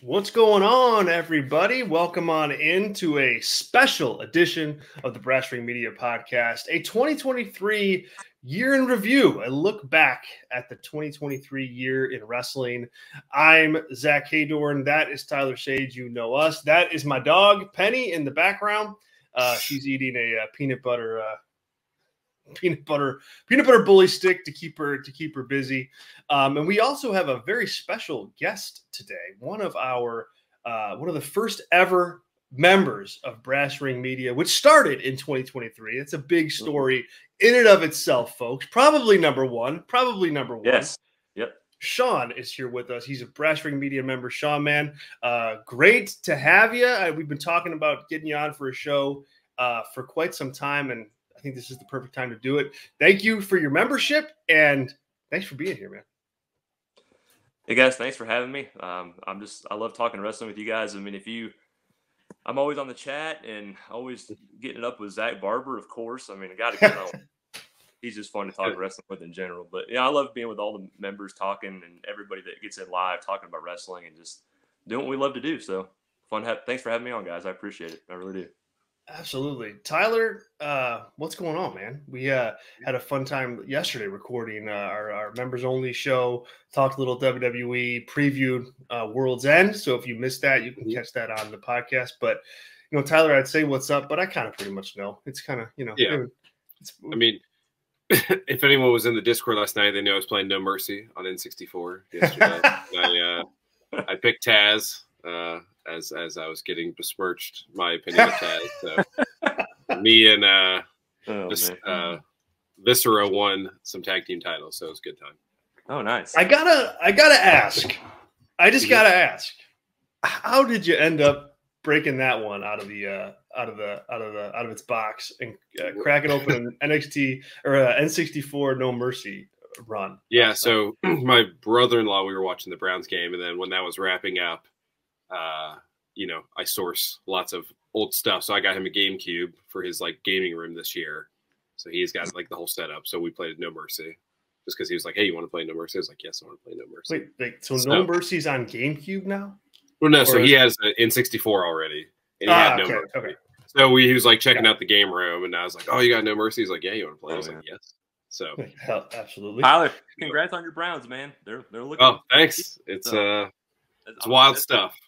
What's going on, everybody? Welcome on into a special edition of the Brass Ring Media Podcast, a 2023 year in review, a look back at the 2023 year in wrestling. I'm Zach Haydorn. That is Tyler Sage. You know us. That is my dog, Penny, in the background. She's eating a peanut butter bully stick to keep her busy. And we also have a very special guest today. One of the first ever members of Brass Ring Media, which started in 2023. It's a big story in and of itself, folks. Probably number one. Yes. Yep. Sean is here with us. He's a Brass Ring Media member. Sean, man, great to have you. We've been talking about getting you on for a show for quite some time, and I think this is the perfect time to do it. Thank you for your membership, and thanks for being here, man. Hey guys, thanks for having me. I love talking wrestling with you guys. I mean, I'm always on the chat and always getting it up with Zach Barber, of course. I mean, I got to get on. He's just fun to talk wrestling with in general. But yeah, I love being with all the members talking and everybody that gets in live talking about wrestling and just doing what we love to do. So fun. Thanks for having me on, guys. I appreciate it. I really do. Absolutely. Tyler, what's going on, man? We had a fun time yesterday recording our members only show, talked a little WWE, previewed World's End. So if you missed that, you can catch that on the podcast. But, Tyler, I'd say what's up, but I kind of pretty much know. It's kind of, Yeah. I mean, if anyone was in the Discord last night, they knew I was playing No Mercy on N64 yesterday. I picked Taz. As I was getting besmirched, my opinion of Taz. So me and Viscera won some tag team titles, so it was a good time. Oh, nice. I gotta ask. I just gotta ask. How did you end up breaking that one out of its box and cracking open an NXT or N64 No Mercy run? Yeah. So my brother-in-law, we were watching the Browns game, and then when that was wrapping up. I source lots of old stuff. So I got him a GameCube for his gaming room this year. So he's got the whole setup. So we played No Mercy just because he was like, "Hey, you want to play No Mercy?" I was like, "Yes, I want to play No Mercy." Wait, so No Mercy's on GameCube now? Well, no. So he has an N64 already, and he had No Mercy. Okay. So he was checking out the game room, and I was like, "Oh, you got No Mercy?" He's like, "Yeah, you want to play?" I was like, "Yes." So absolutely, Tyler, congrats on your Browns, man. They're looking. Oh, thanks. It's wild stuff.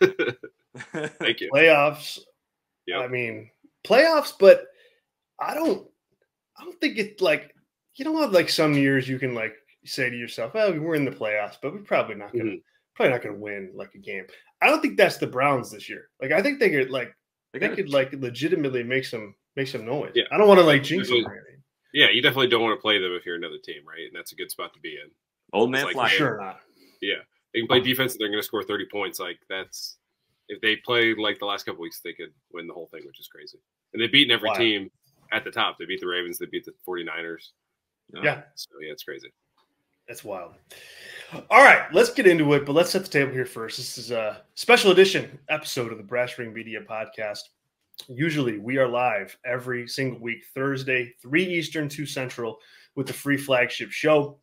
Thank you. Playoffs. Yep. I mean, playoffs, but I don't think it's some years you can say to yourself, "Oh, we're in the playoffs, but we're probably not gonna win a game." I don't think that's the Browns this year. I think they could legitimately make some noise. Yeah. I don't want to jinx them or anything. Yeah, you definitely don't want to play them if you're another team, right? And that's a good spot to be in. Old man fly. Sure not. Yeah. They can play defense and they're going to score 30 points. That's if they play the last couple weeks, they could win the whole thing, which is crazy. And they've beaten every team at the top. They beat the Ravens. They beat the 49ers. Yeah. So, yeah, it's crazy. That's wild. All right, let's get into it, but let's set the table here first. This is a special edition episode of the Brass Ring Media Podcast. Usually we are live every single week, Thursday, 3 Eastern, 2 Central, with the free flagship show.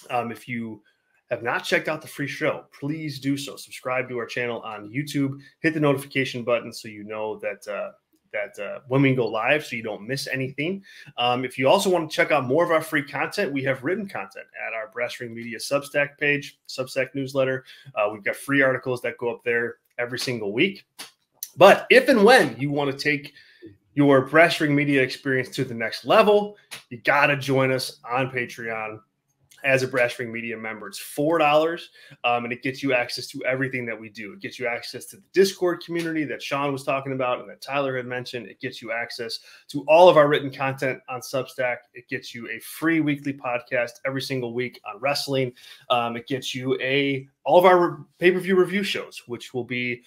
If you have not checked out the free show, please do so. Subscribe to our channel on YouTube. Hit the notification button so you know that when we go live, so you don't miss anything. If you also want to check out more of our free content, we have written content at our Brass Ring Media Substack page, Substack newsletter. We've got free articles that go up there every single week. But if and when you want to take your Brass Ring Media experience to the next level, you got to join us on Patreon as a Brass Ring Media member. It's $4, and it gets you access to everything that we do. It gets you access to the Discord community that Sean was talking about and that Tyler had mentioned. It gets you access to all of our written content on Substack. It gets you a free weekly podcast every single week on wrestling. It gets you all of our pay-per-view review shows, which will be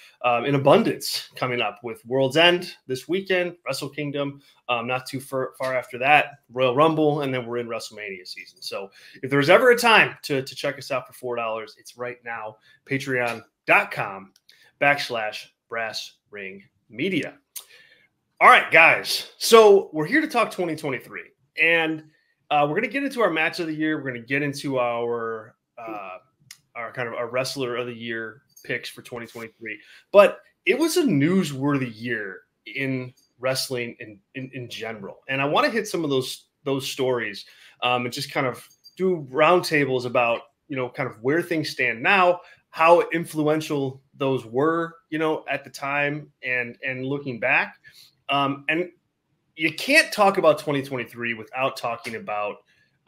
in abundance coming up with World's End this weekend, Wrestle Kingdom, not too far after that, Royal Rumble, and then we're in WrestleMania season. So if there's ever a time to check us out for $4, it's right now, patreon.com/Brass Ring Media. All right, guys. So we're here to talk 2023, and we're going to get into our match of the year. We're going to get into our kind of our wrestler of the year picks for 2023. But it was a newsworthy year in wrestling in general. And I want to hit some of those stories and just kind of do roundtables about, kind of where things stand now, how influential those were, at the time and looking back. And you can't talk about 2023 without talking about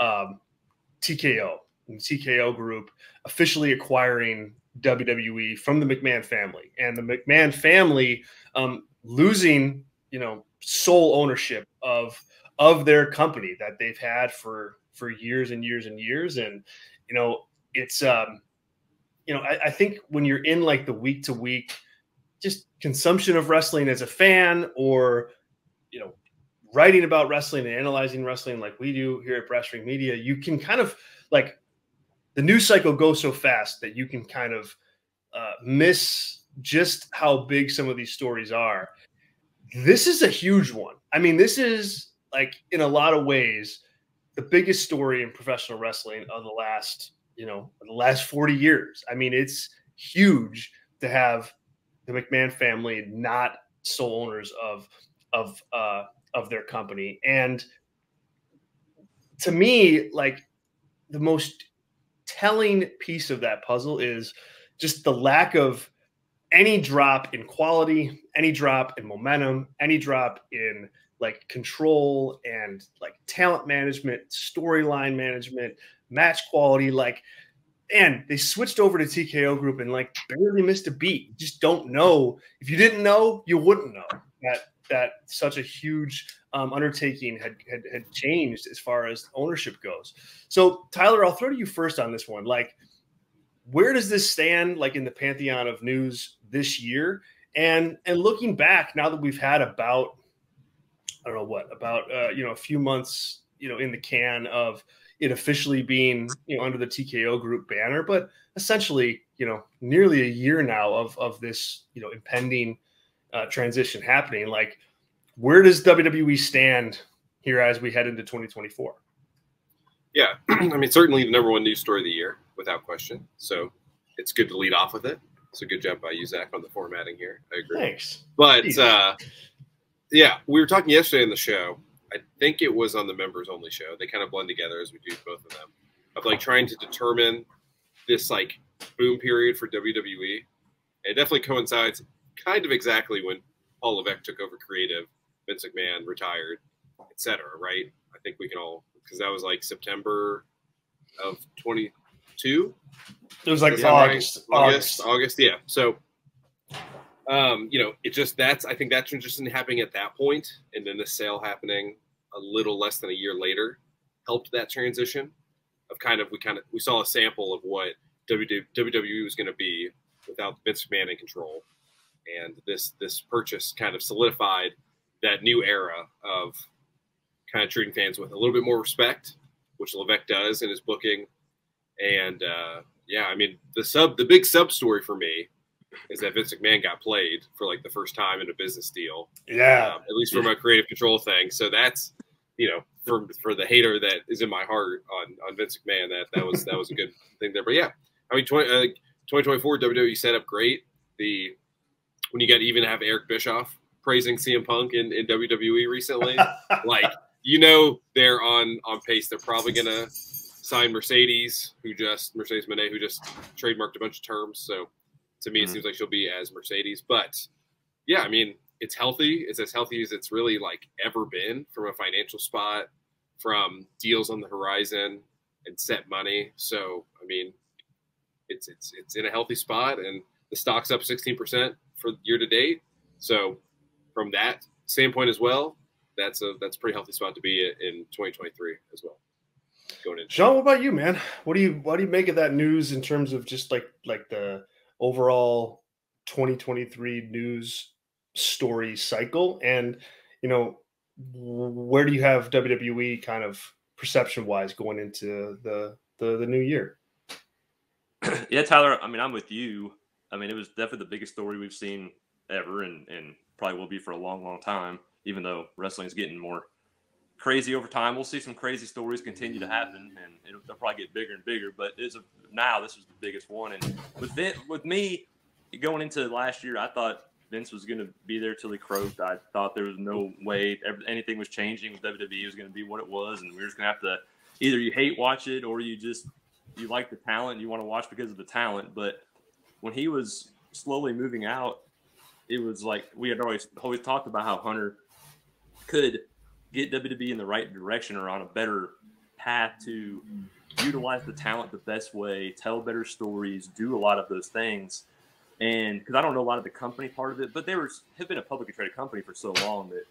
TKO and TKO Group officially acquiring WWE from the McMahon family, and the McMahon family losing, sole ownership of their company that they've had for years and years and years. And, it's, I think when you're in like the week to week, just consumption of wrestling as a fan, or, writing about wrestling and analyzing wrestling like we do here at Brass Ring Media, you can kind of like the news cycle goes so fast that you can kind of miss just how big some of these stories are. This is a huge one. I mean, this is like in a lot of ways the biggest story in professional wrestling of the last 40 years. I mean, it's huge to have the McMahon family not sole owners of their company. And to me, like the most telling piece of that puzzle is just the lack of any drop in quality, any drop in momentum, any drop in like control and like talent management, storyline management, match quality. Like, and they switched over to TKO Group and like barely missed a beat. You just don't know. If you didn't know, you wouldn't know that such a huge undertaking had changed as far as ownership goes. So Tyler, I'll throw to you first on this one. Like, where does this stand like in the pantheon of news this year? And looking back, now that we've had about, I don't know what, about a few months, in the can of it officially being, under the TKO Group banner, but essentially, nearly a year now of this, impending transition happening. Like, where does WWE stand here as we head into 2024? Yeah, I mean, certainly the number one news story of the year, without question. So it's good to lead off with it. It's a good job by you, Zach, on the formatting here. I agree. Thanks. But yeah, we were talking yesterday on the show. I think it was on the members only show. They kind of blend together as we do both of them, of like trying to determine this like boom period for WWE. It definitely coincides kind of exactly when Paul Levesque took over creative, Vince McMahon retired, etc. Right? I think we can all, because that was like September of 22. It was like August. Yeah. So, it just, I think that transition happening at that point, and then the sale happening a little less than a year later helped that transition of we saw a sample of what WWE was going to be without Vince McMahon in control. And this purchase kind of solidified that new era of kind of treating fans with a little bit more respect, which Levesque does in his booking. And I mean, the big sub story for me is that Vince McMahon got played for like the first time in a business deal. Yeah. At least from a creative control thing. So that's, for the hater that is in my heart on Vince McMahon, that was a good thing there. But yeah, I mean, 2024 WWE set up great. When you got to even have Eric Bischoff praising CM Punk in WWE recently, like, they're on pace. They're probably going to sign Mercedes Moné, who just trademarked a bunch of terms. So to me, it seems like she'll be as Mercedes. But yeah, I mean, it's healthy. It's as healthy as it's really like ever been from a financial spot, from deals on the horizon and set money. So, I mean, it's in a healthy spot, and the stock's up 16% for year to date. So from that standpoint as well, that's a pretty healthy spot to be in 2023 as well. Going in. Sean, what about you, man? What do you make of that news in terms of just like the overall 2023 news story cycle? And, where do you have WWE kind of perception wise going into the new year? Yeah, Tyler, I mean, I'm with you. I mean, it was definitely the biggest story we've seen ever, and probably will be for a long, long time, even though wrestling is getting more crazy over time. We'll see some crazy stories continue to happen, and they'll probably get bigger and bigger. But this was the biggest one. And with me, going into last year, I thought Vince was going to be there till he croaked. I thought there was no way anything was changing. WWE was going to be what it was, and we were just going to have to either you hate watch it or you like the talent, you want to watch because of the talent. But when he was slowly moving out, it was like we had always talked about how Hunter could get WWE in the right direction or on a better path to utilize the talent the best way, tell better stories, do a lot of those things. And because I don't know a lot of the company part of it, but have been a publicly traded company for so long that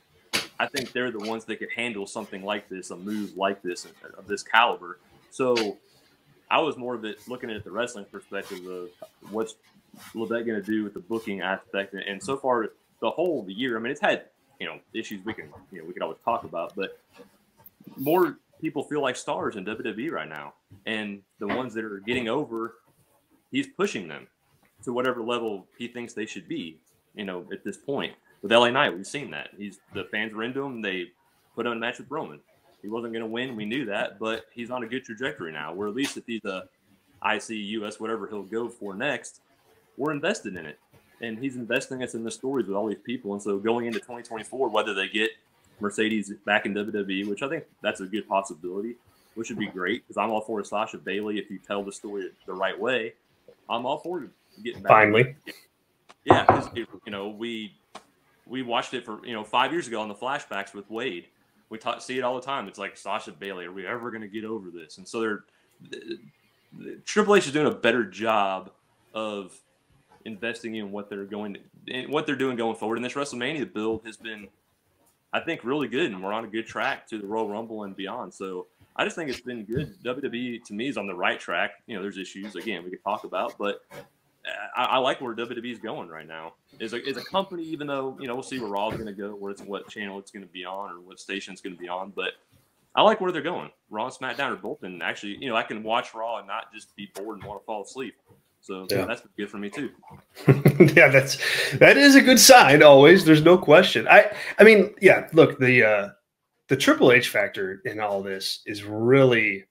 I think they're the ones that could handle something like this, a move like this of this caliber. So I was more of it looking at it the wrestling perspective of what's Levesque going to do with the booking aspect. And so far, the whole year, I mean, it's had issues we could always talk about, but more people feel like stars in WWE right now, and the ones that are getting over, he's pushing them to whatever level he thinks they should be. At this point with LA Knight, we've seen that the fans were into him. They put him in a match with Roman. He wasn't going to win. We knew that, but he's on a good trajectory now. Where at least if he's a IC, US, whatever he'll go for next, we're invested in it. And he's investing us in the stories with all these people. And so going into 2024, whether they get Mercedes back in WWE, which I think that's a good possibility, which would be great because I'm all for Sasha Bailey. If you tell the story the right way, I'm all for getting back. Finally. Yeah, because, we watched it for, 5 years ago on the flashbacks with Wade. We see it all the time. It's like, Sasha Bailey, are we ever going to get over this? And so Triple H is doing a better job of investing in what they're doing going forward. And this WrestleMania build has been, I think, really good, and we're on a good track to the Royal Rumble and beyond. So I just think it's been good. WWE to me is on the right track. There's issues again we could talk about, but I like where WWE is going right now. Is a company, even though we'll see where Raw is going to go, what channel it's going to be on, or what station it's going to be on. But I like where they're going. Raw and SmackDown are both, and actually, I can watch Raw and not just be bored and want to fall asleep. So that's good for me too. Yeah, that is a good sign. Always, there's no question. I mean, yeah. Look, the Triple H factor in all this is really,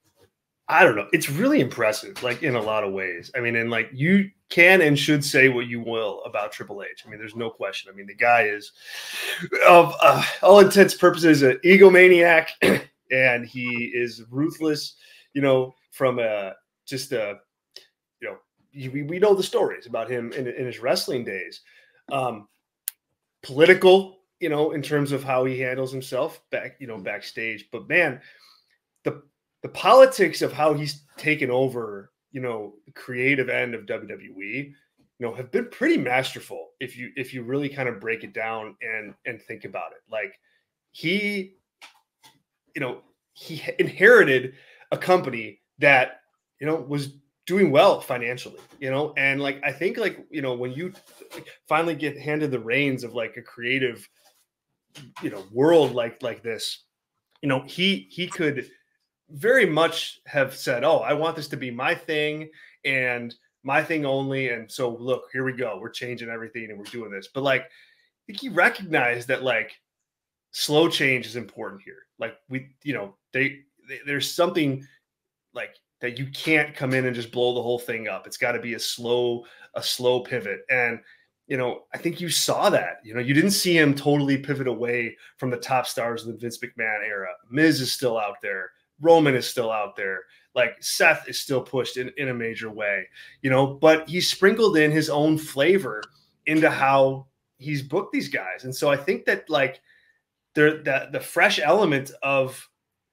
I don't know. It's really impressive, like in a lot of ways. I mean, and like you can and should say what you will about Triple H. I mean, there's no question. I mean, the guy is, of all intents and purposes, an egomaniac, and he is ruthless. From we know the stories about him in his wrestling days. Political, in terms of how he handles himself backstage. But man, the politics of how he's taken over, the creative end of WWE, have been pretty masterful if you really kind of break it down and think about it. Like he inherited a company that, was doing well financially, and like, I think like, when you finally get handed the reins of like a creative, world like this, he could very much have said, oh, I want this to be my thing and my thing only. And so look, here we go. We're changing everything and we're doing this. But like, I think he recognized that like slow change is important here. Like there's something like that you can't come in and just blow the whole thing up. It's got to be a slow pivot. And, I think you saw that. You didn't see him totally pivot away from the top stars of the Vince McMahon era. Miz is still out there. Roman is still out there. Like Seth is still pushed in a major way, but he sprinkled in his own flavor into how he's booked these guys. And so I think that like the fresh element of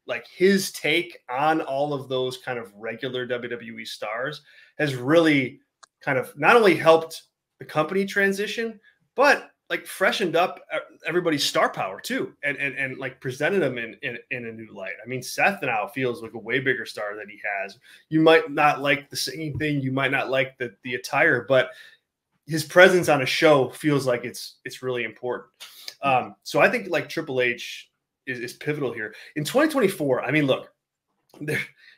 like his take on all of those kind of regular WWE stars has really kind of not only helped the company transition, but like freshened up everybody's star power too, and like presented them in a new light. I mean, Seth now feels like a way bigger star than he has. You might not like the singing thing, you might not like the attire, but his presence on a show feels like it's really important. So I think like Triple H is pivotal here in 2024. I mean, look,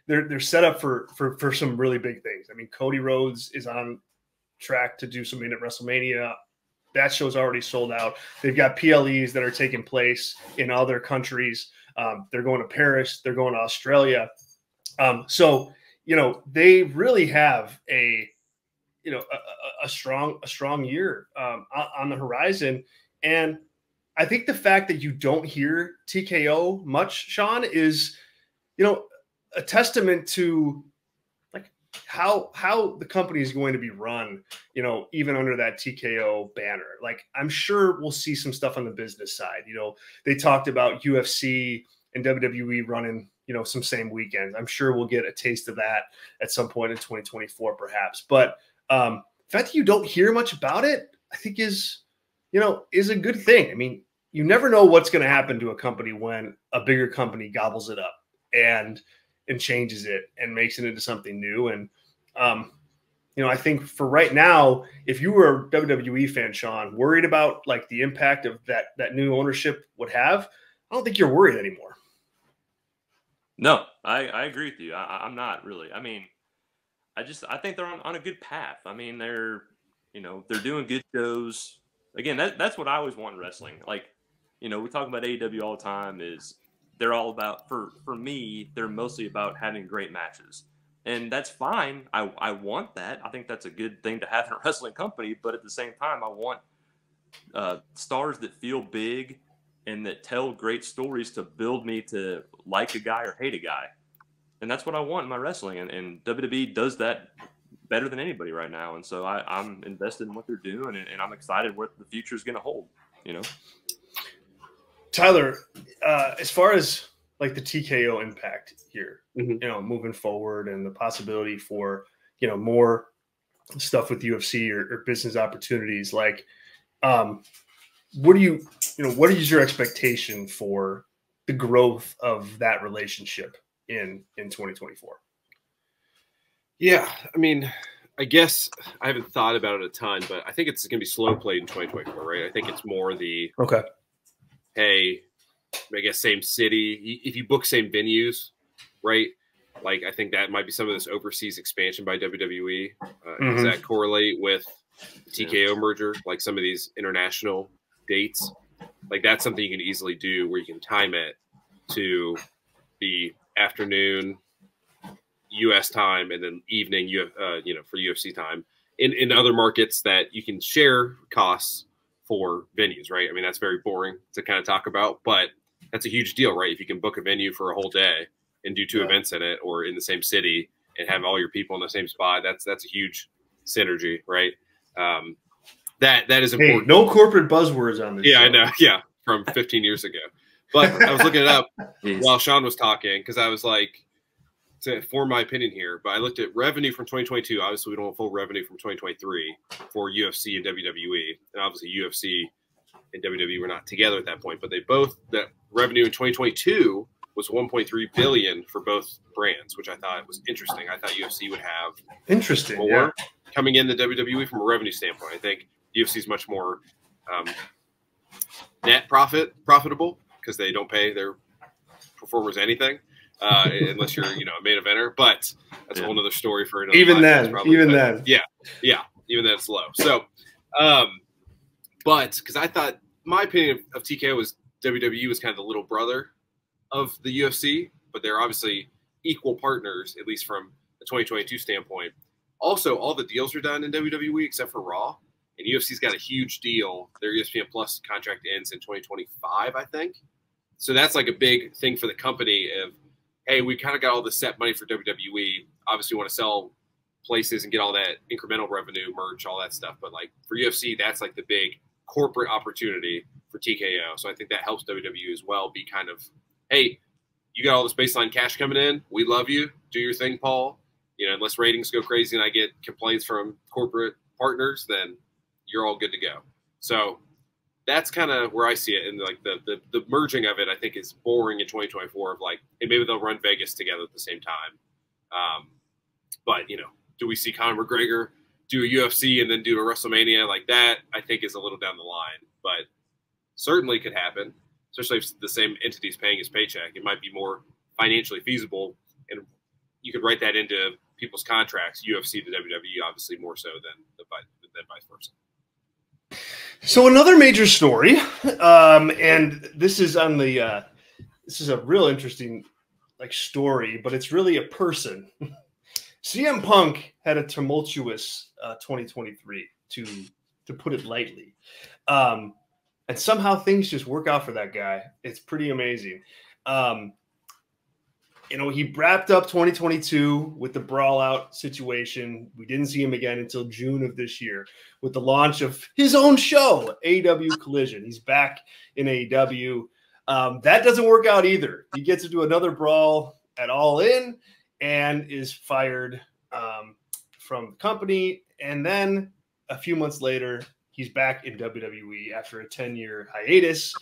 they're set up for some really big things. I mean, Cody Rhodes is on track to do something at WrestleMania. That show's already sold out. They've got PLEs that are taking place in other countries. They're going to Paris. They're going to Australia. So, they really have a you know, a strong year on the horizon. And I think the fact that you don't hear TKO much, Sean, is, you know, a testament to like how the company is going to be run, you know, even under that TKO banner. Like, I'm sure we'll see some stuff on the business side. You know, they talked about UFC and WWE running, you know, some same weekends. I'm sure we'll get a taste of that at some point in 2024, perhaps. But the fact that you don't hear much about it, I think is a good thing. I mean, you never know what's going to happen to a company when a bigger company gobbles it up and changes it and makes it into something new. And, you know, I think for right now, if you were a WWE fan, Sean, worried about like the impact of that new ownership would have, I don't think you're worried anymore. No, I agree with you. I'm not really. I mean, I think they're on a good path. I mean, they're doing good shows. Again, that's what I always want in wrestling. Like, you know, we talk about AEW all the time. Is they're all about, for me, they're mostly about having great matches. And that's fine. I want that. I think that's a good thing to have in a wrestling company. But at the same time, I want stars that feel big and that tell great stories to build me to like a guy or hate a guy. And that's what I want in my wrestling. And WWE does that better than anybody right now. And so I'm invested in what they're doing, and I'm excited what the future is going to hold, you know? Tyler, as far as like the TKO impact here, you know, moving forward and the possibility for, you know, more stuff with UFC or business opportunities, like, what is your expectation for the growth of that relationship in 2024? Yeah, I mean, I guess I haven't thought about it a ton, but I think it's going to be slow played in 2024, right? I think it's more the, okay, hey, I guess same city. If you book same venues, right? Like, I think that might be some of this overseas expansion by WWE. Does that correlate with the TKO merger? Like some of these international dates? Like, that's something you can easily do where you can time it to the afternoon U.S. time and then evening, for UFC time. In other markets that you can share costs for venues, right? I mean, that's very boring to kind of talk about, but that's a huge deal, right? If you can book a venue for a whole day and do two events in it or in the same city and have all your people in the same spot, that's a huge synergy, right? That is important. Hey, no corporate buzzwords on this. Yeah, show. I know. Yeah, from 15 years ago. But I was looking it up while Sean was talking because I was like, to form my opinion here, but I looked at revenue from 2022. Obviously, we don't have full revenue from 2023 for UFC and WWE. And obviously, UFC and WWE were not together at that point, but that revenue in 2022 was 1.3 billion for both brands, which I thought was interesting. I thought UFC would have more coming in the WWE from a revenue standpoint. I think UFC is much more net profitable because they don't pay their performers anything. Unless you're, a main eventer, but that's a whole other story for another. Even then, yeah, even then it's low. So, but because I thought my opinion of TKO was WWE was kind of the little brother of the UFC, but they're obviously equal partners, at least from a 2022 standpoint. Also, all the deals are done in WWE except for Raw, and UFC's got a huge deal. Their ESPN Plus contract ends in 2025, I think. So that's like a big thing for the company of, hey, we kind of got all the set money for WWE. Obviously, we want to sell places and get all that incremental revenue, merch, all that stuff. But like for UFC, that's like the big corporate opportunity for TKO. So I think that helps WWE as well be kind of, hey, you got all this baseline cash coming in. We love you. Do your thing, Paul. Unless ratings go crazy and I get complaints from corporate partners, then you're all good to go. So that's kind of where I see it. And like the merging of it, I think is boring in 2024 of like, hey, maybe they'll run Vegas together at the same time. But do we see Conor McGregor do a UFC and then do a WrestleMania like that? I think is a little down the line, but certainly could happen, especially if the same entity's paying his paycheck. It might be more financially feasible, and you could write that into people's contracts, UFC to WWE, obviously more so than vice versa. So another major story, and this is on the this is a real interesting story, but it's really a person. CM Punk had a tumultuous 2023, to put it lightly. And somehow things just work out for that guy. It's pretty amazing. He wrapped up 2022 with the brawl out situation. We didn't see him again until June of this year with the launch of his own show, AEW Collision. He's back in AEW. That doesn't work out either. He gets into another brawl at All In and is fired from the company. And then a few months later, he's back in WWE after a 10-year hiatus,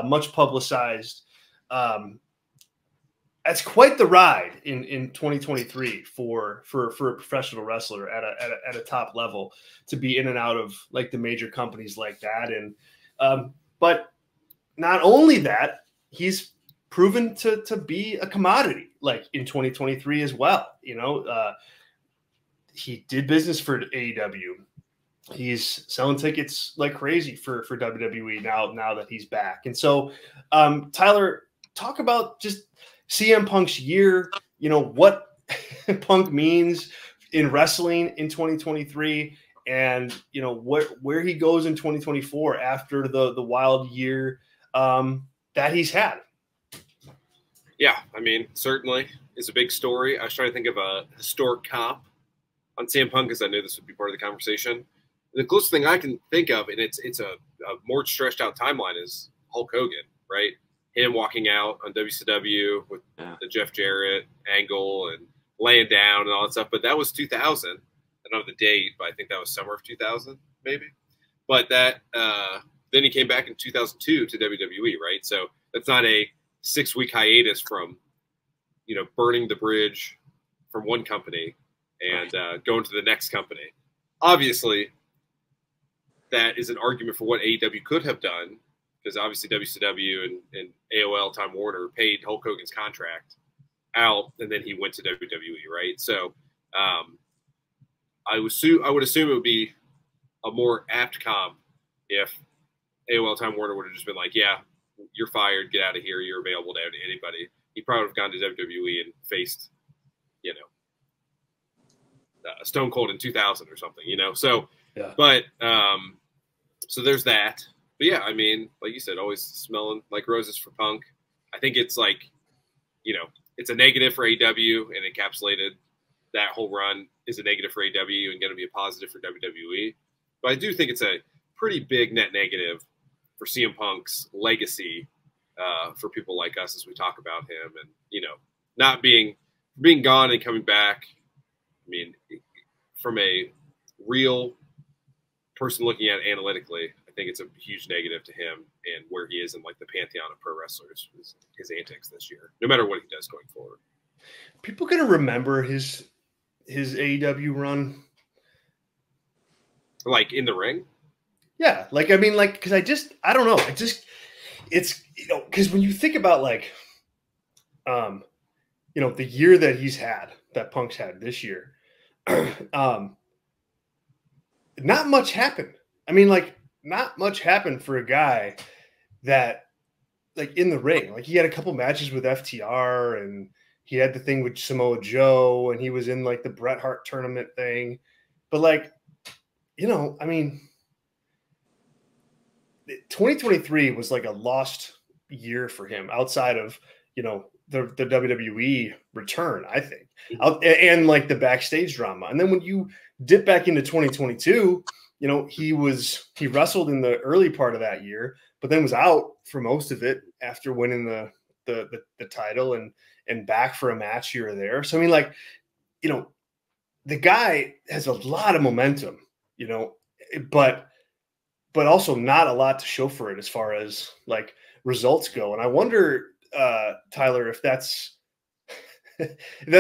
much publicized. That's quite the ride in 2023 for a professional wrestler at a top level to be in and out of like the major companies like that. And but not only that, he's proven to be a commodity like in 2023 as well. He did business for AEW. He's selling tickets like crazy for WWE now that he's back. And so, Tyler, talk about just CM Punk's year, what Punk means in wrestling in 2023 and, where he goes in 2024 after the wild year that he's had. Yeah, I mean, certainly is a big story. I was trying to think of a historic comp on CM Punk because I knew this would be part of the conversation. The closest thing I can think of, and it's a more stretched out timeline, is Hulk Hogan, right? Him walking out on WCW with the Jeff Jarrett angle and laying down and all that stuff. But that was 2000. I don't know the date, but I think that was summer of 2000, maybe. But that then he came back in 2002 to WWE, right? So that's not a 6-week hiatus from, burning the bridge from one company and going to the next company. Obviously, that is an argument for what AEW could have done, because obviously WCW and AOL Time Warner paid Hulk Hogan's contract out, and then he went to WWE, right? So I would assume it would be a more apt comp if AOL Time Warner would have just been like, yeah, you're fired, get out of here, you're available to anybody. He probably would have gone to WWE and faced, Stone Cold in 2000 or something, So, yeah. But so there's that. But yeah, I mean, like you said, always smelling like roses for Punk. I think it's like, it's a negative for AEW, and encapsulated that whole run is a negative for AEW and going to be a positive for WWE. But I do think it's a pretty big net negative for CM Punk's legacy for people like us as we talk about him, and not being gone and coming back. I mean, from a real person looking at it analytically, I think it's a huge negative to him and where he is in like the pantheon of pro wrestlers, his antics this year, no matter what he does going forward. People going to remember his AEW run, like in the ring. Yeah, because I don't know. It's because when you think about the year that Punk's had this year, not much happened. I mean, not much happened for a guy that, in the ring. He had a couple matches with FTR, and he had the thing with Samoa Joe, and he was in, the Bret Hart tournament thing. But, 2023 was, a lost year for him outside of, the WWE return, I think, and the backstage drama. And then when you dip back into 2022, he wrestled in the early part of that year, but then was out for most of it after winning the title and back for a match here or there. So, I mean, the guy has a lot of momentum, but also not a lot to show for it as far as results go. And I wonder, Tyler, if that's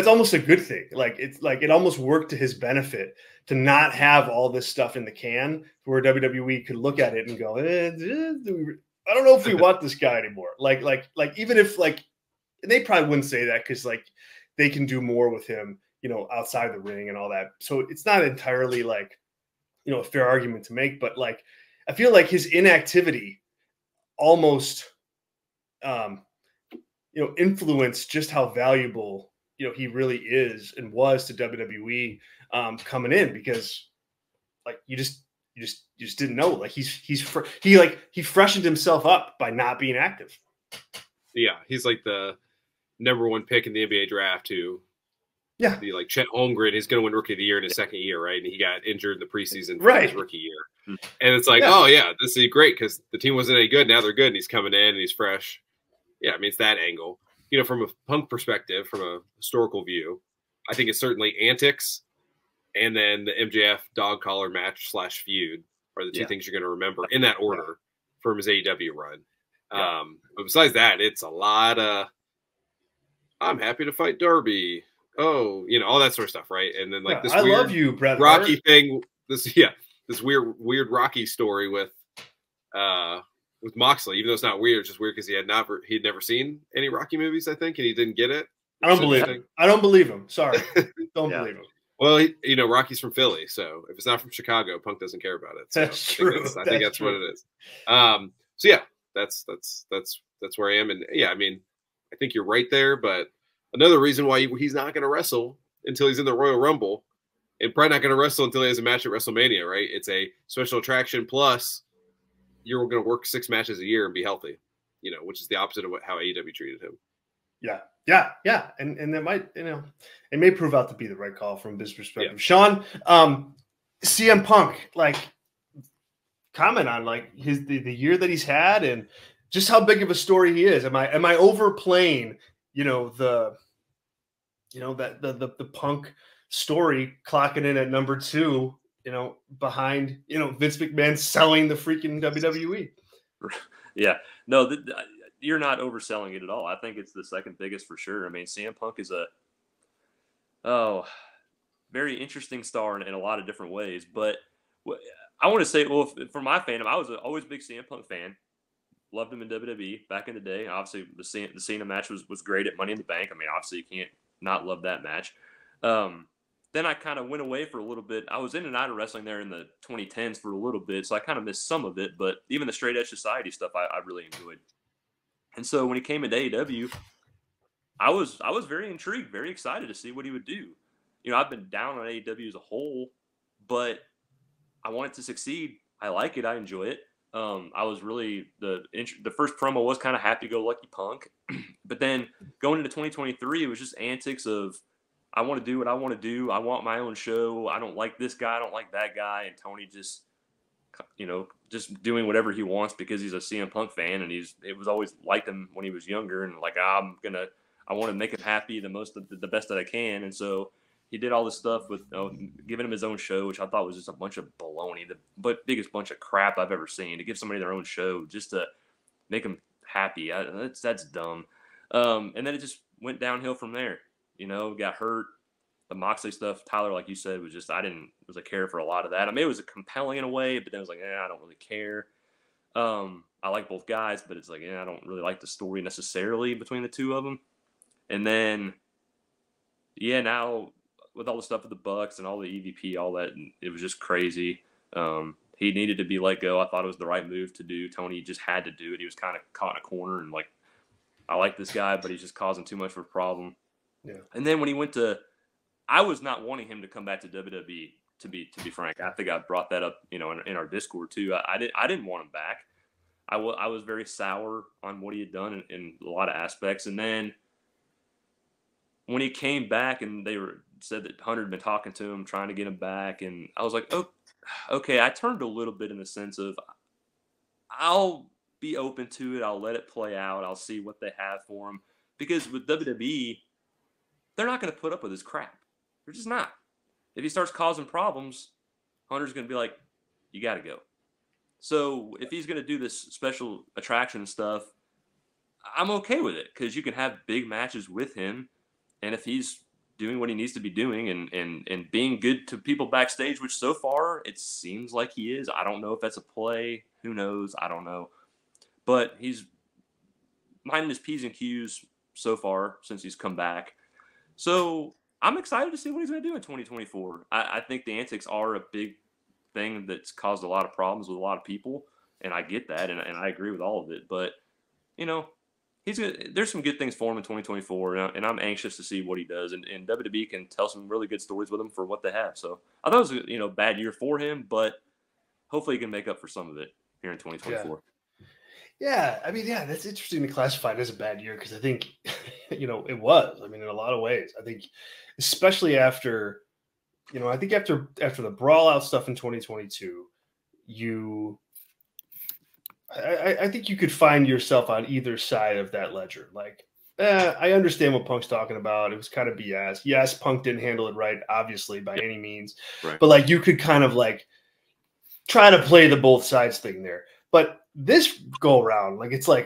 almost a good thing. It almost worked to his benefit to not have all this stuff in the can, where WWE could look at it and go, I don't know if we want this guy anymore. Even if and they probably wouldn't say that because they can do more with him, outside the ring and all that. So it's not entirely a fair argument to make, but I feel like his inactivity almost, influenced just how valuable, he really is and was to WWE coming in, because like you just didn't know. Like he freshened himself up by not being active. Yeah, he's like the #1 pick in the NBA draft who be like Chet Holmgren. He's going to win Rookie of the Year in his second year, right? And he got injured in the preseason for his rookie year. And it's like, oh yeah, this is great because the team wasn't any good. Now they're good, and he's coming in and he's fresh. Yeah, I mean, it's that angle. From a Punk perspective, from a historical view, I think it's certainly antics, and then the MJF dog collar match / feud are the two things you're going to remember in that order from his AEW run. But besides that, it's a lot of I'm happy to fight Darby. Oh, all that sort of stuff, right? And then like this I weird love you, Bret Rocky Hart. thing. This weird Rocky story with Moxley, even though it's not weird, it's just weird because he'd never seen any Rocky movies, I think, and he didn't get it. I don't believe him. Sorry. Don't believe him. Well, Rocky's from Philly, so if it's not from Chicago, Punk doesn't care about it. So that's true. I think that's what it is. So yeah, that's where I am, and yeah, I mean, I think you're right there. But another reason why he's not going to wrestle until he's in the Royal Rumble, and probably not going to wrestle until he has a match at WrestleMania, right? It's a special attraction. Plus, you're going to work 6 matches a year and be healthy, which is the opposite of how AEW treated him. Yeah. And that might, it may prove out to be the right call from this perspective. Yeah. Sean, CM Punk, like, comment on like the year that he's had and just how big of a story he is. Am I overplaying, the Punk story clocking in at number 2, behind, Vince McMahon selling the freaking WWE? Yeah, no, you're not overselling it at all. I think it's the second biggest for sure. I mean, CM Punk is a very interesting star in a lot of different ways. But I want to say, well, for my fandom, I was always a big CM Punk fan. Loved him in WWE back in the day. Obviously, the Cena match was great at Money in the Bank. I mean, obviously, you can't not love that match. Then I kind of went away for a little bit. I was in and out of wrestling there in the 2010s for a little bit, so I kind of missed some of it. But even the Straight Edge Society stuff, I really enjoyed. And so when he came into AEW, I was very intrigued, very excited to see what he would do. I've been down on AEW as a whole, but I want it to succeed. I like it. I enjoy it. I was really the first promo was kind of happy-go-lucky Punk, but then going into 2023, it was just antics of I want to do what I want to do. I want my own show. I don't like this guy. I don't like that guy. And Tony just doing whatever he wants because he's a CM Punk fan and it was always liked him when he was younger and like I want to make him happy the best that I can. And so he did all this stuff with giving him his own show, which I thought was just a bunch of baloney, the biggest bunch of crap I've ever seen. To give somebody their own show just to make them happy, that's dumb. And then it just went downhill from there. Got hurt. The Moxley stuff, Tyler, like you said, was just I didn't really care for a lot of that. I mean, it was compelling in a way, but then it was like, I don't really care. I like both guys, but it's like, I don't really like the story necessarily between the two of them. And then, now with all the stuff with the Bucks and all the EVP, all that, it was just crazy. He needed to be let go. I thought it was the right move to do. Tony just had to do it. He was kind of caught in a corner and like, I like this guy, but he's just causing too much of a problem. Yeah. And then when he went to, I was not wanting him to come back to WWE. To be frank, I think I brought that up, in our Discord too. I didn't want him back. I was very sour on what he had done in a lot of aspects. And then when he came back and they said that Hunter had been talking to him, trying to get him back, and I was like, oh, okay. I turned a little bit in the sense of I'll be open to it. I'll let it play out. I'll see what they have for him because with WWE, they're not going to put up with his crap. They're just not. If he starts causing problems, Hunter's going to be like, you got to go. So if he's going to do this special attraction stuff, I'm okay with it because you can have big matches with him. And if he's doing what he needs to be doing and being good to people backstage, which so far it seems like he is. I don't know if that's a play. Who knows? I don't know. But he's minding his P's and Q's so far since he's come back. So I'm excited to see what he's going to do in 2024. I think the antics are a big thing that's caused a lot of problems with a lot of people, and I get that, and I agree with all of it. But, there's some good things for him in 2024, and I'm anxious to see what he does. And WWE can tell some really good stories with him for what they have. So I thought it was a bad year for him, but hopefully he can make up for some of it here in 2024. Yeah, I mean, yeah, that's interesting to classify it as a bad year because I think, it was. I mean, in a lot of ways, I think, especially after, I think after the brawl out stuff in 2022, I think you could find yourself on either side of that ledger. Like, I understand what Punk's talking about. It was kind of BS. Yes, Punk didn't handle it right, obviously, by any means. Right. But like, you could kind of like try to play the both sides thing there. But this go around, like, it's like,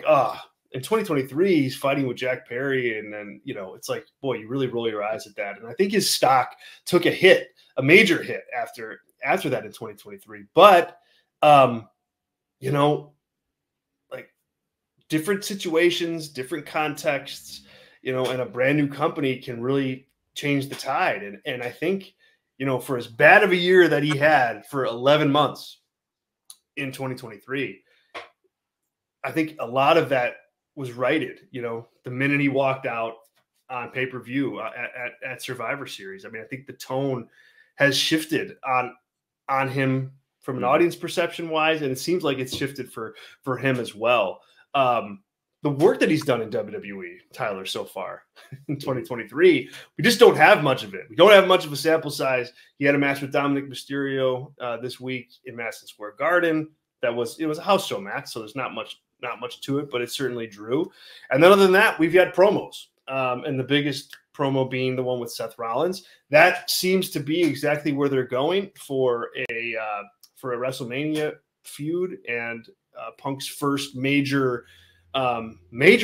in 2023, he's fighting with Jack Perry, and then it's like, boy, you really roll your eyes at that. And I think his stock took a major hit after that in 2023. But like different situations, different contexts, and a brand new company can really change the tide. And I think, for as bad of a year that he had for 11 months in 2023, I think a lot of that was righted, the minute he walked out on pay-per-view at Survivor Series. I mean, I think the tone has shifted on him from an audience perception wise, and it seems like it's shifted for him as well. The work that he's done in WWE, Tyler, so far in 2023, we just don't have much of it. We don't have much of a sample size. He had a match with Dominic Mysterio this week in Madison Square Garden. It was a house show match, so there's not much to it, but it certainly drew. And then other than that, we've had promos, and the biggest promo being the one with Seth Rollins. That seems to be exactly where they're going for a WrestleMania feud and Punk's first major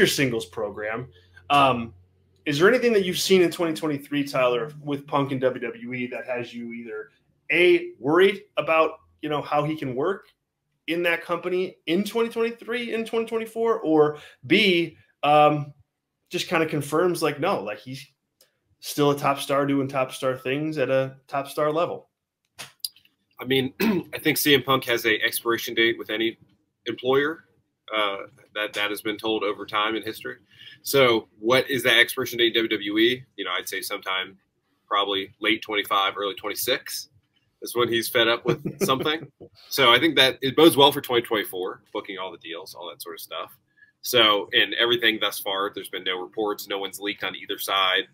singles program. Is there anything that you've seen in 2023, Tyler, with Punk and WWE that has you either A, worried about, how he can work in that company in 2023 and 2024, or B, just kind of confirms like, no, like he's still a top star doing top star things at a top star level? I mean, I think CM Punk has a expiration date with any employer that has been told over time in history. So what is that expiration date in WWE? I'd say sometime probably late 25, early 26 is when he's fed up with something. So I think that it bodes well for 2024, booking all the deals, all that sort of stuff. So in everything thus far, there's been no reports. No one's leaked on either side.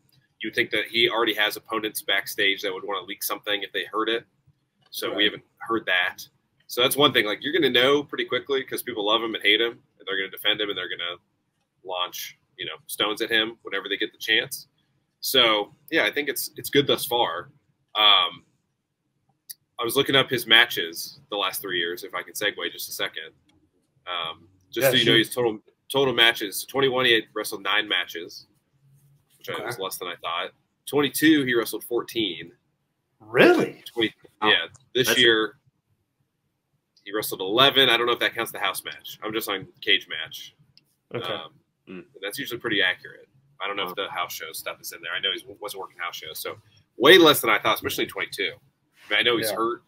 You'd think that he already has opponents backstage that would want to leak something if they heard it. So We haven't heard that. So that's one thing. Like, you're going to know pretty quickly because people love him and hate him, and they're going to defend him, and they're going to launch, stones at him whenever they get the chance. So yeah, I think it's good thus far. I was looking up his matches the last 3 years, if I can segue just a second. So you know, his total matches, 21, he had wrestled 9 matches, which was less than I thought. 22, he wrestled 14. Really? Yeah. This year, he wrestled 11. I don't know if that counts the house match. I'm just on cage match. Okay. That's usually pretty accurate. I don't know if the house show stuff is in there. I know he wasn't working house shows, so way less than I thought, especially in 22. I mean, I know he's hurt,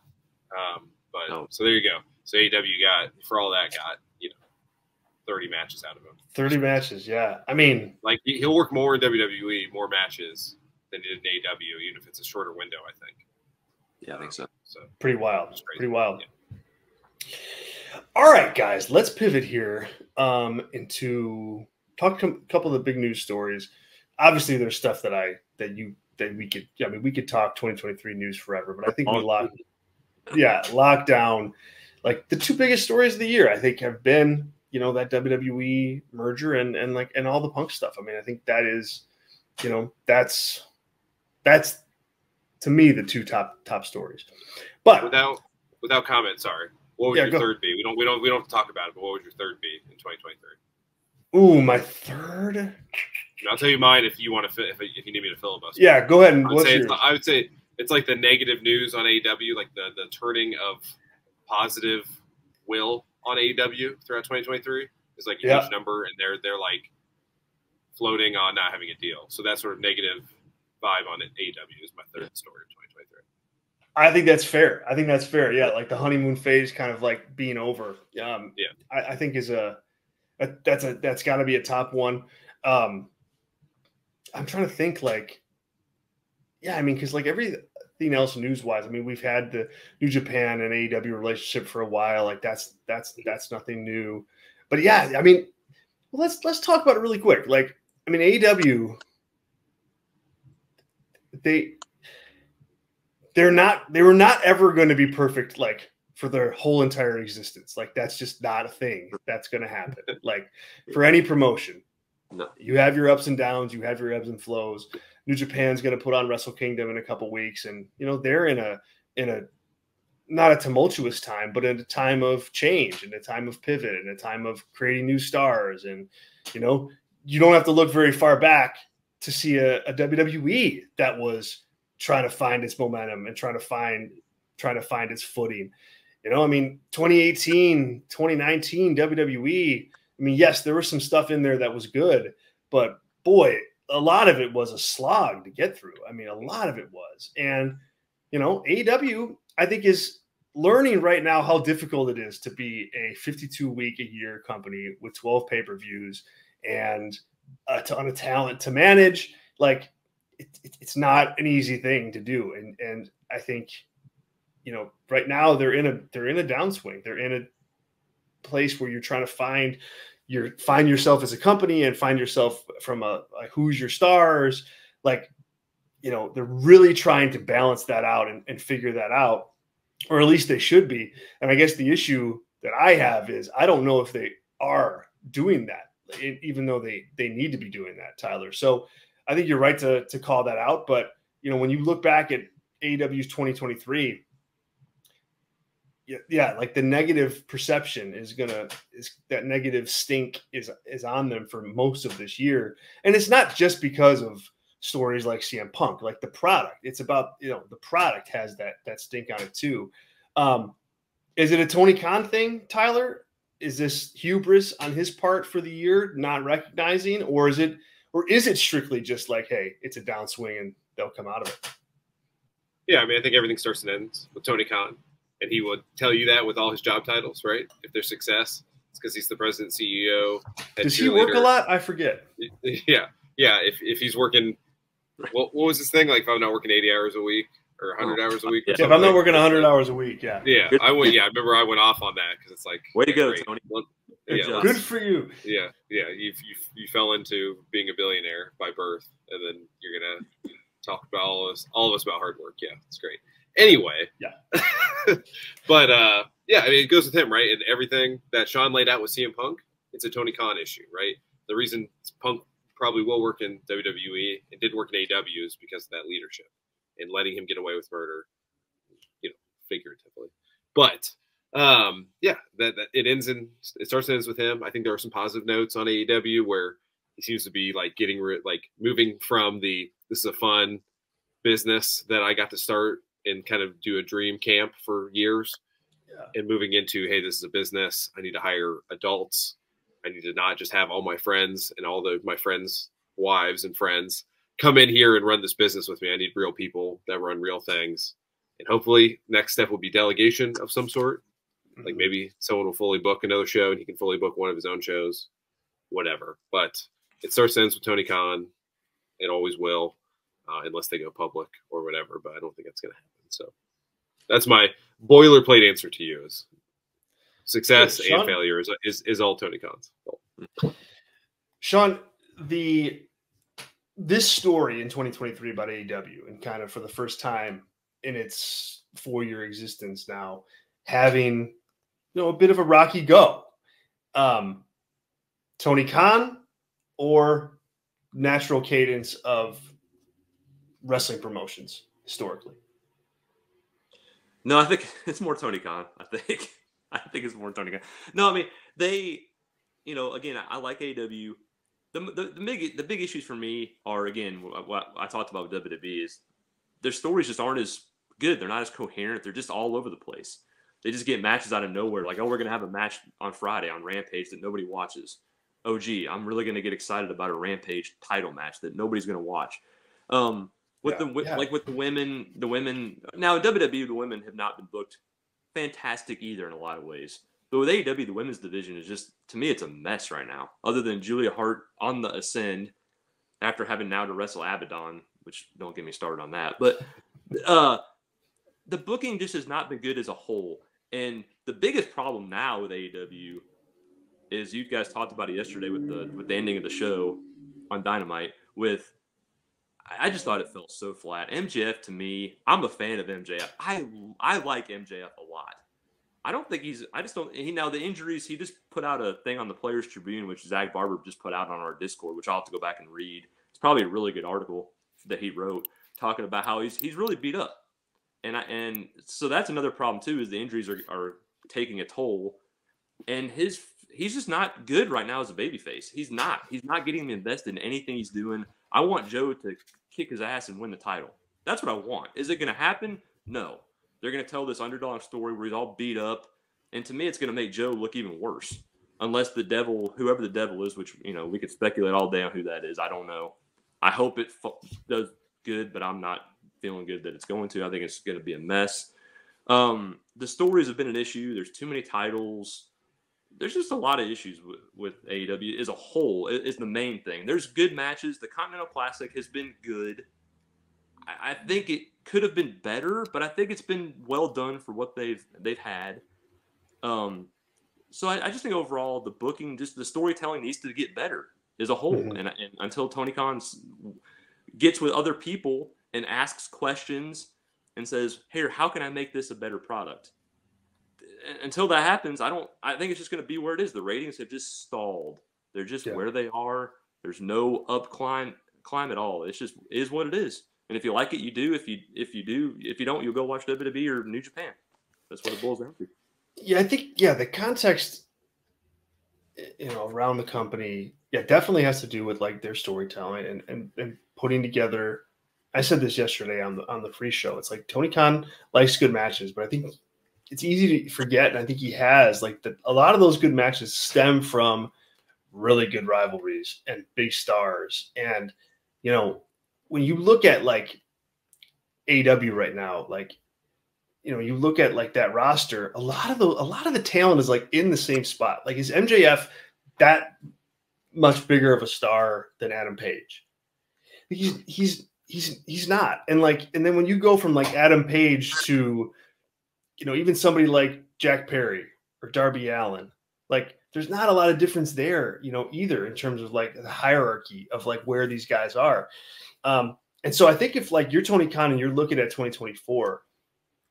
but so there you go. So AEW got, for all that, got 30 matches out of him. 30 matches, yeah. I mean, like, he'll work more in WWE, more matches than he did in AEW, even if it's a shorter window, I think. Yeah, I think so. Pretty wild. Pretty wild. Yeah. All right, guys, let's pivot here into talk a couple of the big news stories. Obviously, there's stuff we could talk 2023 news forever, but I think we locked down like the 2 biggest stories of the year. I think have been that WWE merger and all the Punk stuff. I mean, I think that is that's to me the 2 top stories. But without comment, sorry. What would your third be? We don't have to talk about it, but what would your third be in 2023? Ooh, my third. I'll tell you mine if you want to if you need me to filibuster. Yeah, go ahead. I would say it's like the negative news on AEW, like the turning of positive will on AEW throughout 2023 is like a huge number, and they're like floating on not having a deal. So that sort of negative vibe on AEW is my third story in 2023. I think that's fair. Yeah, like the honeymoon phase kind of like being over. I think is a That's got to be a top one. I'm trying to think like, yeah, I mean, because like everything else news wise, I mean, we've had the New Japan and AEW relationship for a while. Like that's nothing new. But yeah, I mean, let's talk about it really quick. Like, I mean, AEW, they were not ever going to be perfect, like for their whole entire existence. Like that's just not a thing that's going to happen. Like for any promotion, no. You have your ups and downs, you have your ebbs and flows. New Japan's going to put on Wrestle Kingdom in a couple weeks, and they're in a not a tumultuous time, but in a time of change, in a time of pivot, in a time of creating new stars. And you don't have to look very far back to see a WWE that was trying to find its momentum and trying to find its footing. I mean, 2018, 2019 WWE. I mean, yes, there was some stuff in there that was good, but boy, a lot of it was a slog to get through. I mean, a lot of it was. And, AEW, I think, is learning right now how difficult it is to be a 52-week-a-year company with 12 pay-per-views and a ton of talent to manage. Like, it's not an easy thing to do. And I think, right now they're in a downswing. They're in a place where you're trying to find yourself as a company and find yourself from who's your stars. Like, they're really trying to balance that out and figure that out, or at least they should be. And I guess the issue that I have is I don't know if they are doing that, even though they need to be doing that, Tyler. So I think you're right to call that out. But, when you look back at AEW's 2023, yeah, like the negative perception is that negative stink is on them for most of this year. And it's not just because of stories like CM Punk, like the product. It's about, the product has that stink on it too. Is it a Tony Khan thing, Tyler? Is this hubris on his part for the year, not recognizing, or is it strictly just like, hey, it's a downswing and they'll come out of it? Yeah, I mean, I think everything starts and ends with Tony Khan. And he would tell you that with all his job titles, right? If there's success, it's because he's the president, CEO. Does he work a lot? I forget. Yeah. If he's working, what was his thing? Like if I'm not working 80 hours a week or 100 hours a week. Yeah, if I'm not working 100 hours a week, yeah. Yeah, I remember I went off on that because it's like, way to go, great. Tony. Good for you. Yeah. You fell into being a billionaire by birth, and then you're gonna talk about all of us about hard work. Yeah, it's great. Anyway, yeah. But yeah, I mean, it goes with him, right? And everything that Sean laid out with CM Punk, it's a Tony Khan issue, right? The reason Punk probably will work in WWE and did work in AEW is because of that leadership and letting him get away with murder, figuratively. But yeah, that it starts and ends with him. I think there are some positive notes on AEW where he seems to be like moving from this is a fun business that I got to start and kind of do a dream camp for years, and moving into, hey, this is a business. I need to hire adults. I need to not just have all my friends and my friends' wives and friends come in here and run this business with me. I need real people that run real things. And hopefully next step will be delegation of some sort. Like maybe someone will fully book another show and he can fully book one of his own shows, whatever. But it starts and ends with Tony Khan. It always will, unless they go public or whatever. But I don't think that's going to happen. So that's my boilerplate answer to you: is success and failure is all Tony Khan's fault. Sean, this story in 2023 about AEW, and kind of for the first time in its 4-year existence now, having a bit of a rocky go. Tony Khan or natural cadence of wrestling promotions historically? No, I think it's more Tony Khan. I think it's more Tony Khan. No, I mean they, again, I like AEW. The big issues for me are, again, what I talked about with WWE is their stories just aren't as good. They're not as coherent. They're just all over the place. They just get matches out of nowhere. Like, oh, we're gonna have a match on Friday on Rampage that nobody watches. Oh, gee, I'm really gonna get excited about a Rampage title match that nobody's gonna watch. Like with the women now in WWE, the women have not been booked fantastic either in a lot of ways. But with AEW, the women's division is just, to me, it's a mess right now. Other than Julia Hart on the ascend after having now to wrestle Abaddon, which don't get me started on that. But the booking just has not been good as a whole. And the biggest problem now with AEW is, you guys talked about it yesterday with the ending of the show on Dynamite. I just thought it fell so flat. MJF, to me, I'm a fan of MJF. I like MJF a lot. I don't think now the injuries, he just put out a thing on the Players Tribune, which Zach Barber just put out on our Discord, which I'll have to go back and read. It's probably a really good article that he wrote talking about how he's really beat up. And so that's another problem too, is the injuries are taking a toll. And he's just not good right now as a babyface. He's not getting me invested in anything he's doing. I want Joe to kick his ass and win the title. That's what I want. Is it going to happen? No. They're going to tell this underdog story where he's all beat up. And to me, it's going to make Joe look even worse. Unless the devil, whoever the devil is, which, we could speculate all day on who that is. I don't know. I hope it does good, but I'm not feeling good that it's going to. I think it's going to be a mess. The stories have been an issue. There's too many titles. There's just a lot of issues with AEW as a whole is the main thing. There's good matches. The Continental Classic has been good. I think it could have been better, but I think it's been well done for what they've had. So I just think overall the booking, just the storytelling needs to get better as a whole. Mm-hmm. And until Tony Khan gets with other people and asks questions and says, "Hey, how can I make this a better product?" Until that happens, I think it's just going to be where it is. The ratings have just stalled. They're just where they are. There's no climb at all. It's just is what it is. And if you like it, you do. If you don't, you'll go watch WWE or New Japan. That's what it boils down to. Yeah, I think the context, around the company, definitely has to do with like their storytelling and putting together. I said this yesterday on the free show. It's like Tony Khan likes good matches, but I think it's easy to forget, and I think he has a lot of those good matches stem from really good rivalries and big stars. And when you look at like AEW right now, you look at that roster, a lot of the talent is like in the same spot. Like, is MJF that much bigger of a star than Adam Page? He's not. And then when you go from like Adam Page to even somebody like Jack Perry or Darby Allin, there's not a lot of difference there, either in terms of like the hierarchy of like where these guys are. And so I think if like you're Tony Khan and you're looking at 2024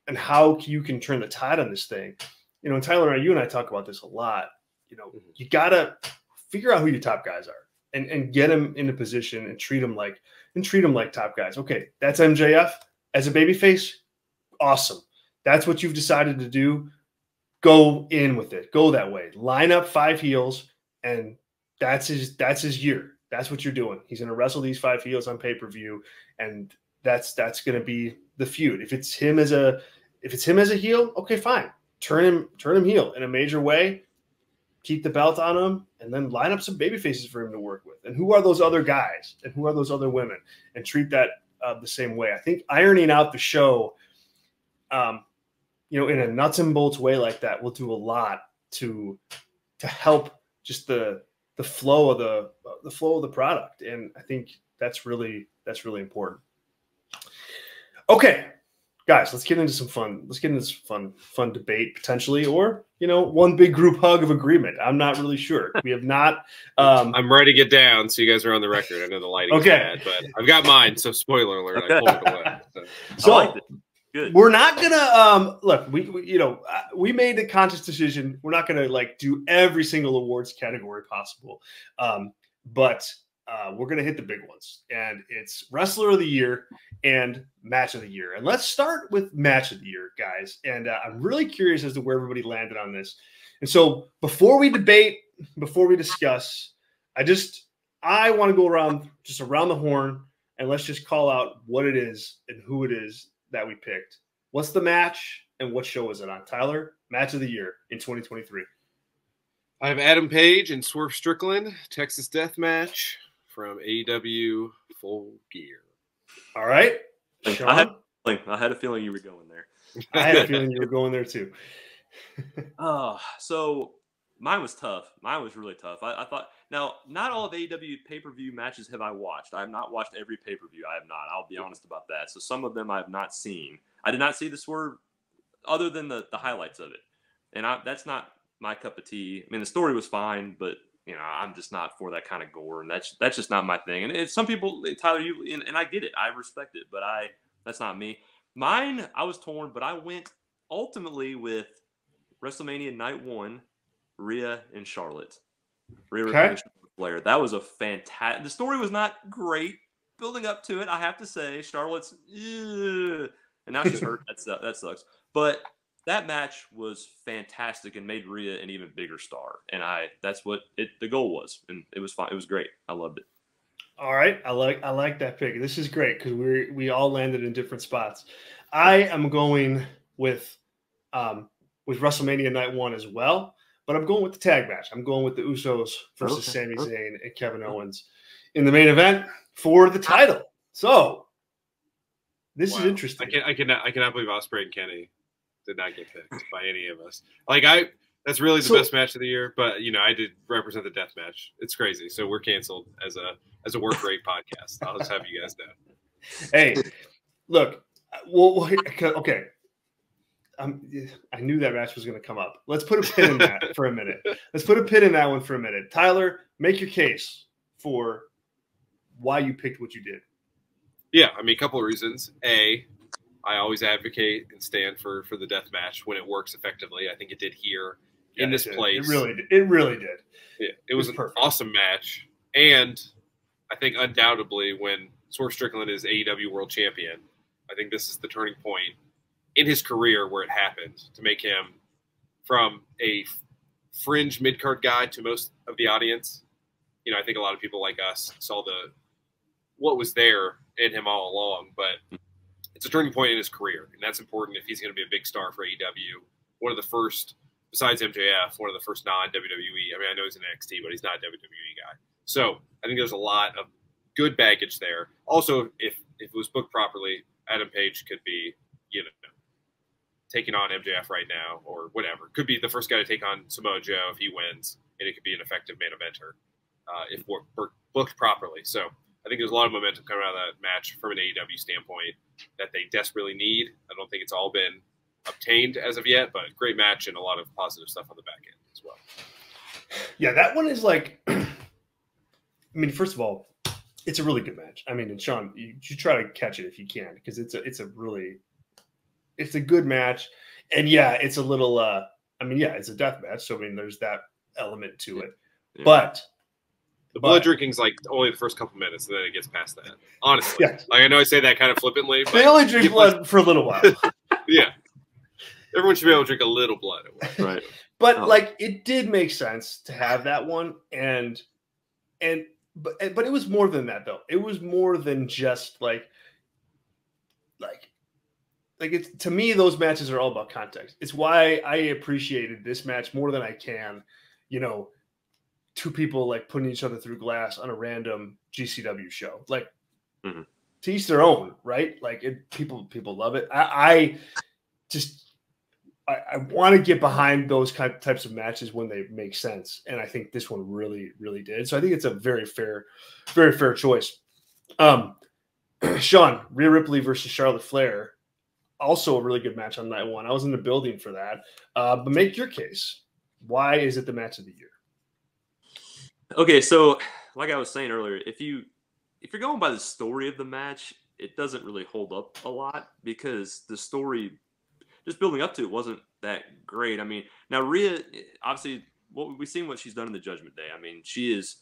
and how you can turn the tide on this thing, and Tyler, you and I talk about this a lot, you got to figure out who your top guys are and get them in a position and treat them like top guys. Okay. That's MJF as a babyface. Awesome. That's what you've decided to do. Go in with it. Go that way. Line up 5 heels, and that's his year. That's what you're doing. He's going to wrestle these 5 heels on pay-per-view, and that's going to be the feud. If it's him as a heel, okay, fine. Turn him heel in a major way. Keep the belt on him, and then line up some baby faces for him to work with. And who are those other guys? And who are those other women? And treat that the same way. I think ironing out the show, in a nuts and bolts way like that will do a lot to help just the flow of the product. And I think that's really important. Okay, guys, let's get into some fun. Let's get into some fun debate potentially, or one big group hug of agreement. I'm not really sure. We have not. I'm ready to get down, so you guys are on the record. I know the lighting's bad, but I've got mine. So spoiler alert, I pulled it away. So I liked it. Good. We're not gonna look. We made the conscious decision. We're not gonna do every single awards category possible, but we're gonna hit the big ones, and it's Wrestler of the Year and Match of the Year. And let's start with Match of the Year, guys. And I'm really curious as to where everybody landed on this. And so before we debate, before we discuss, I want to go around the horn, and let's just call out what it is and who it is that we picked. What's the match and what show is it on? Tyler, Match of the Year in 2023. I have Adam Page and Swerve Strickland, Texas Death Match from AEW Full Gear. All right. I had a feeling you were going there. I had a feeling you were going there too. So mine was tough. Mine was really tough. I thought, now, not all of AEW pay-per-view matches have I watched. I have not watched every pay-per-view. I have not. I'll be honest about that. So some of them I have not seen. I did not see the Swerve other than the highlights of it. And that's not my cup of tea. I mean, the story was fine, but I'm just not for that kind of gore, and that's just not my thing. And it's some people, Tyler, and I get it. I respect it, but that's not me. Mine, I was torn, but I went ultimately with WrestleMania Night 1, Rhea and Charlotte. Rhea Ripley and Charlotte Flair. That was a fantastic. The story was not great building up to it, I have to say. Charlotte's, and now she's hurt. That sucks. But that match was fantastic and made Rhea an even bigger star. And that's what the goal was. And it was fine. It was great. I loved it. All right. I like that pick. This is great because we all landed in different spots. I am going with WrestleMania Night 1 as well, but I'm going with the tag match. I'm going with the Usos versus Sami Zayn and Kevin Owens in the main event for the title. So this is interesting. I cannot believe Ospreay and Kenny did not get picked by any of us. That's really the best match of the year, but I did represent the death match. It's crazy. So we're canceled as a work rate podcast. I'll just have you guys know. Hey, look, well, okay. I knew that match was going to come up. Let's put a pin in that for a minute. Let's put a pin in that one for a minute. Tyler, make your case for why you picked what you did. Yeah, I mean, a couple of reasons. A, I always advocate and stand for the death match when it works effectively. I think it did here in this place. It really did. Yeah, it was an awesome match. And I think undoubtedly when Swerve Strickland is AEW World Champion, I think this is the turning point in his career where it happened to make him from a fringe mid-card guy to most of the audience. I think a lot of people like us saw what was there in him all along, but it's a turning point in his career, and that's important if he's going to be a big star for AEW. One of the first, besides MJF, one of the first non-WWE. I mean, I know he's an NXT, but he's not a WWE guy. So I think there's a lot of good baggage there. Also, if it was booked properly, Adam Page could be, taking on MJF right now or whatever. Could be the first guy to take on Samoa Joe if he wins, and it could be an effective main eventer if we're booked properly. So I think there's a lot of momentum coming out of that match from an AEW standpoint that they desperately need. I don't think it's all been obtained as of yet, but great match and a lot of positive stuff on the back end as well. Yeah, that one is first of all, it's a really good match. I mean, and Sean, you try to catch it if you can, because it's a good match. And yeah, it's a little, it's a death match. So, there's that element to it, but the blood drinking's only the first couple minutes, and then it gets past that. Honestly, I know I say that kind of flippantly, but they only drink blood for a little while. Yeah, everyone should be able to drink a little blood, right? But it did make sense to have that one, but it was more than that though. It was more than just it's, to me, those matches are all about context. It's why I appreciated this match more than I can, two people putting each other through glass on a random GCW show. To each their own, right? People love it. I want to get behind those types of matches when they make sense, and I think this one really, really did. So I think it's a very fair choice. Sean, Rhea Ripley versus Charlotte Flair, also a really good match on night 1. I was in the building for that. But make your case. Why is it the match of the year? Okay, so like I was saying earlier, if you're going by the story of the match, it doesn't really hold up a lot because the story, just building up to it, wasn't that great. I mean, now Rhea, obviously, we've seen what she's done in the Judgment Day. I mean, she is.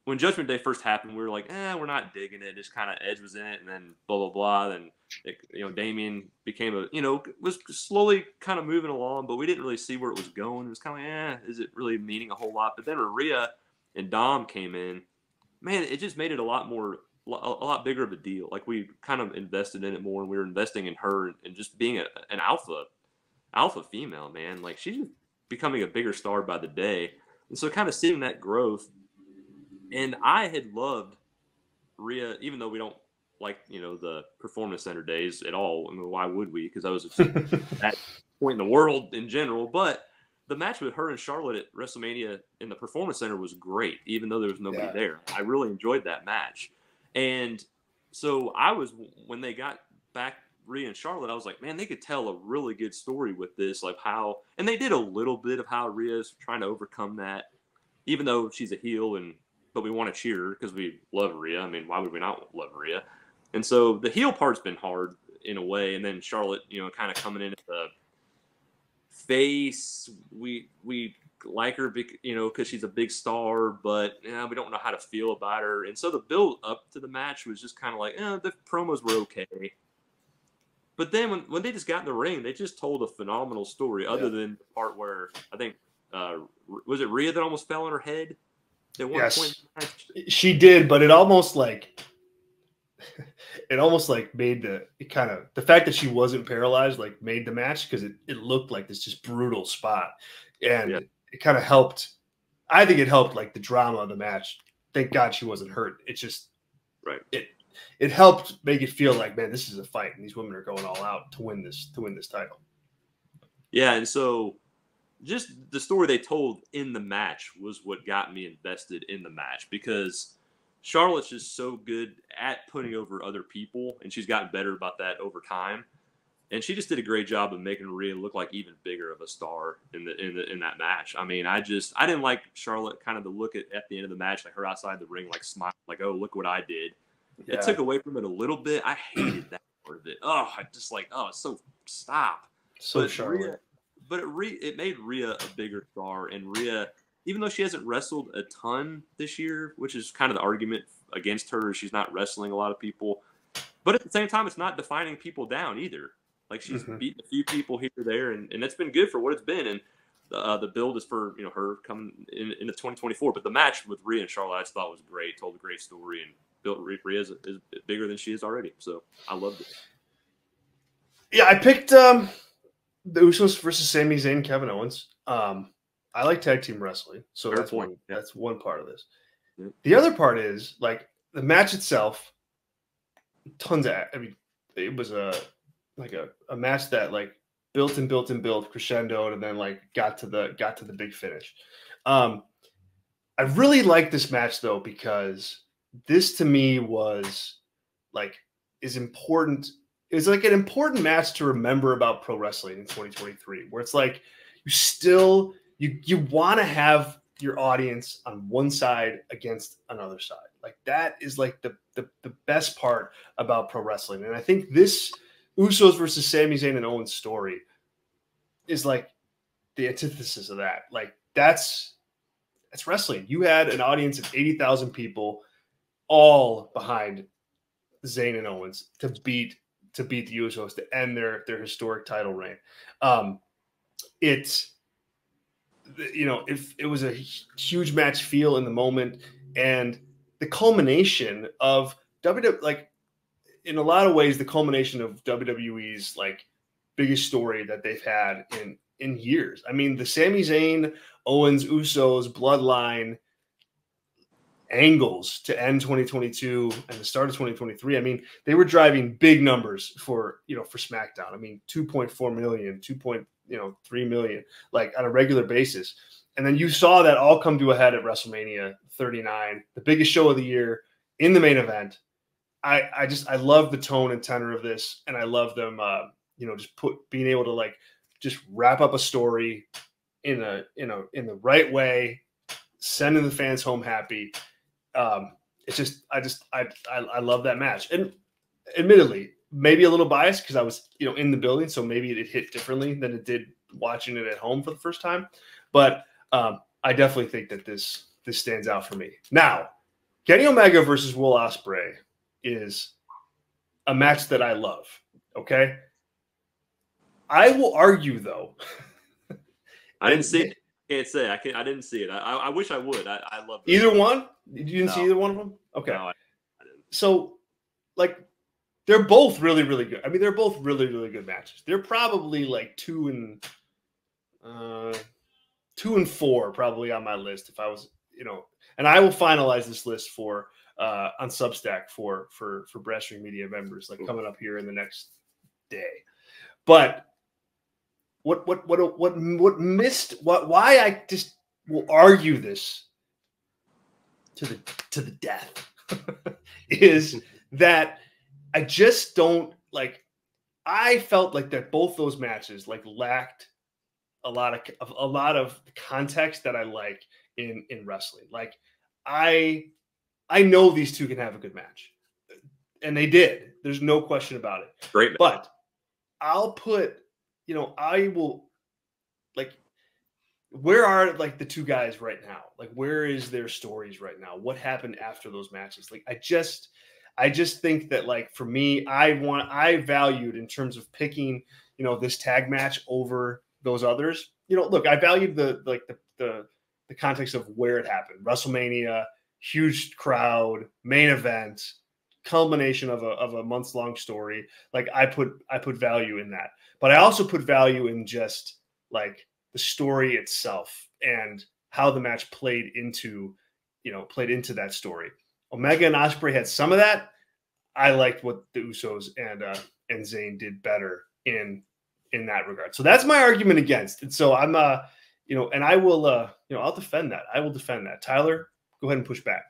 When Judgment Day first happened, we were like, we're not digging it. Just kind of Edge was in it, and then blah blah blah. Then Damian became was slowly kind of moving along, but we didn't really see where it was going. It was kind of is it really meaning a whole lot? But then when Rhea and Dom came in, man, it just made it a lot bigger of a deal. We kind of invested in it more, and we were investing in her and just being an alpha female, man. She's becoming a bigger star by the day. And so kind of seeing that growth. And I had loved Rhea, even though we don't like the Performance Center days at all. I mean, why would we? Because I was at point in the world in general. But the match with her and Charlotte at WrestleMania in the Performance Center was great, even though there was nobody there. I really enjoyed that match. And so when they got back, Rhea and Charlotte, I was like, man, they could tell a really good story with this, like and they did a little bit of how Rhea's trying to overcome that, even though she's a heel, but we want to cheer her because we love Rhea. I mean, why would we not love Rhea? And so the heel part's been hard in a way, and then Charlotte, kind of coming in at the face. We like her, because she's a big star, but we don't know how to feel about her. And so the build up to the match was just kind of like, the promos were okay. But then when they just got in the ring, they just told a phenomenal story, other than the part where I think, was it Rhea that almost fell on her head? Yes, she did, but it almost like made the fact that she wasn't paralyzed, like, made the match, because it looked like this just brutal spot. And it kind of helped. I think it helped, like, the drama of the match. Thank God she wasn't hurt. It's just it helped make it feel like, man, this is a fight, and these women are going all out to win this title. Yeah, and so just the story they told in the match was what got me invested in the match, because Charlotte's just so good at putting over other people, and she's gotten better about that over time. And she just did a great job of making Rhea look like even bigger of a star in that match. I mean, I didn't like Charlotte kind of the look at the end of the match, like her outside the ring, like smiling, like, oh, look what I did. Yeah. It took away from it a little bit. I hated that part of it. Oh, I just like, it's so stop. So Charlotte. It made Rhea a bigger star, and Rhea, even though she hasn't wrestled a ton this year, which is kind of the argument against her, she's not wrestling a lot of people. But at the same time, it's not defining people down either. Like, she's beaten a few people here or there, and it's been good for what it's been. And the build is for her coming into 2024. But the match with Rhea and Charlotte, I just thought was great. Told a great story, and built Rhea is bigger than she is already. So I loved it. Yeah, I picked the Usos versus Sami Zayn and Kevin Owens. I like tag team wrestling, so that's one part of this. Yeah. The other part is, like, the match itself. Tons of, it was a match that, like, built and built and built, crescendoed, and then, like, got to the big finish. I really like this match, though, because this to me was is important. It's like an important match to remember about pro wrestling in 2023, where it's like you want to have your audience on one side against another side. Like, that is like the best part about pro wrestling. And I think this Usos versus Sami Zayn and Owens story is like the antithesis of that. Like, that's wrestling. You had an audience of 80,000 people all behind Zayn and Owens to beat the Usos to end their historic title reign. It was a huge match feel in the moment, and the culmination of WWE, like, in a lot of ways, the culmination of WWE's, like, biggest story that they've had in years. I mean, the Sami Zayn, Owens, Usos bloodline angles to end 2022 and the start of 2023. I mean, they were driving big numbers for SmackDown. I mean, 2.4 million, 2.3 million, like, on a regular basis. And then you saw that all come to a head at WrestleMania 39, the biggest show of the year, in the main event. I love the tone and tenor of this, and I love them, being able to, like, just wrap up a story in the right way, sending the fans home happy. It's just I love that match, and admittedly, maybe a little biased because I was in the building, so maybe it hit differently than it did watching it at home for the first time. But I definitely think that this stands out for me. Now, Kenny Omega versus Will Ospreay is a match that I love. Okay, I will argue, though. I didn't see it. I can't say I didn't see it. I wish I would. I love it. Either one. You didn't see either one of them? Okay. No, I didn't. So, like, they're both really, really good. I mean, they're both really, really good matches. They're probably like 2 and 4 probably on my list and I will finalize this list for on Substack for Brass Ring Media members, like coming up here in the next day. But why I just will argue this to the death is that I just don't like. I felt like that both those matches like lacked a lot of context that I like in wrestling. Like I know these two can have a good match, and they did. There's no question about it. Great, but I'll put, I will like. Where are like the two guys right now? Like, where is their stories right now? What happened after those matches? Like, I just think that, like, for me, I valued in terms of picking, this tag match over those others. Look, I valued the context of where it happened. WrestleMania, huge crowd, main event, culmination of a months-long story. Like, I put value in that. But I also put value in just like the story itself and how the match played into that story. Omega and Ospreay had some of that. I liked what the Usos and Zayn did better in that regard. So that's my argument against. And so I'm and I will I'll defend that. I will defend that. Tyler, go ahead and push back.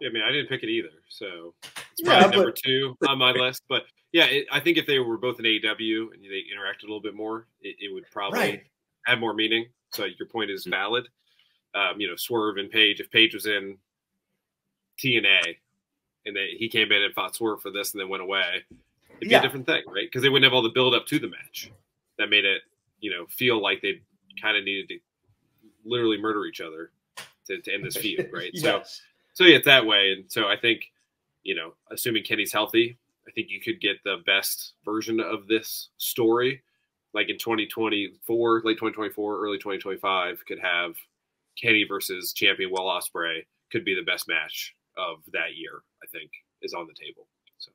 Yeah, I mean, I didn't pick it either, so it's probably number 2 on my list. But yeah, I think if they were both in AEW and they interacted a little bit more, it would probably have more meaning. So your point is valid. Swerve and Paige. If Paige was in TNA and he came in and fought Swerve for this and then went away, it'd be a different thing, right? Because they wouldn't have all the build up to the match that made it, feel like they kind of needed to literally murder each other to end this feud, right? Yes. So yeah, it's that way. And so I think, assuming Kenny's healthy, I think you could get the best version of this story. Like in 2024, late 2024, early 2025, could have Kenny versus champion Will Ospreay could be the best match of that year, I think, is on the table. So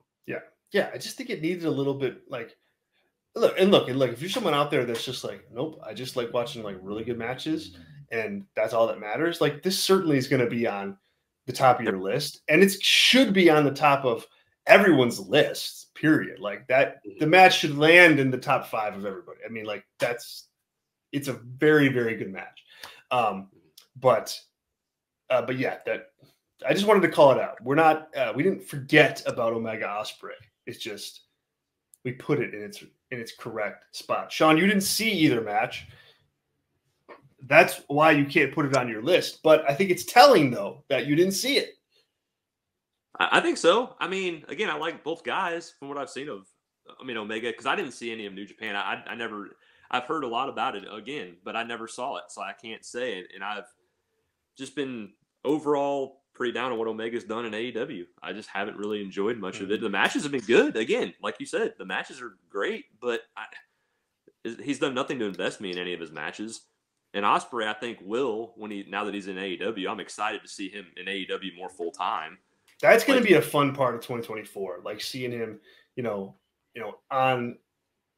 yeah, I just think it needed a little bit like look. If you're someone out there that's just like, nope, I just like watching like really good matches, and that's all that matters. Like, this certainly is going to be on the top of your list, and it should be on the top of everyone's list. Period. Like that, the match should land in the top 5 of everybody. I mean, like it's a very, very good match. But yeah, that I just wanted to call it out. We didn't forget about Omega Ospreay. It's just we put it in its correct spot. Sean, you didn't see either match. That's why you can't put it on your list. But I think it's telling though that you didn't see it. I think so. I mean, again, I like both guys from what I've seen of, Omega, because I didn't see any of New Japan. I've heard a lot about it again, but I never saw it, so I can't say it. And I've just been overall pretty down on what Omega's done in AEW. I just haven't really enjoyed much of it. The matches have been good. Again, like you said, the matches are great, but he's done nothing to invest me in any of his matches. And Ospreay, I think, will, now that he's in AEW, I'm excited to see him in AEW more full time. That's going to be a fun part of 2024, like seeing him, on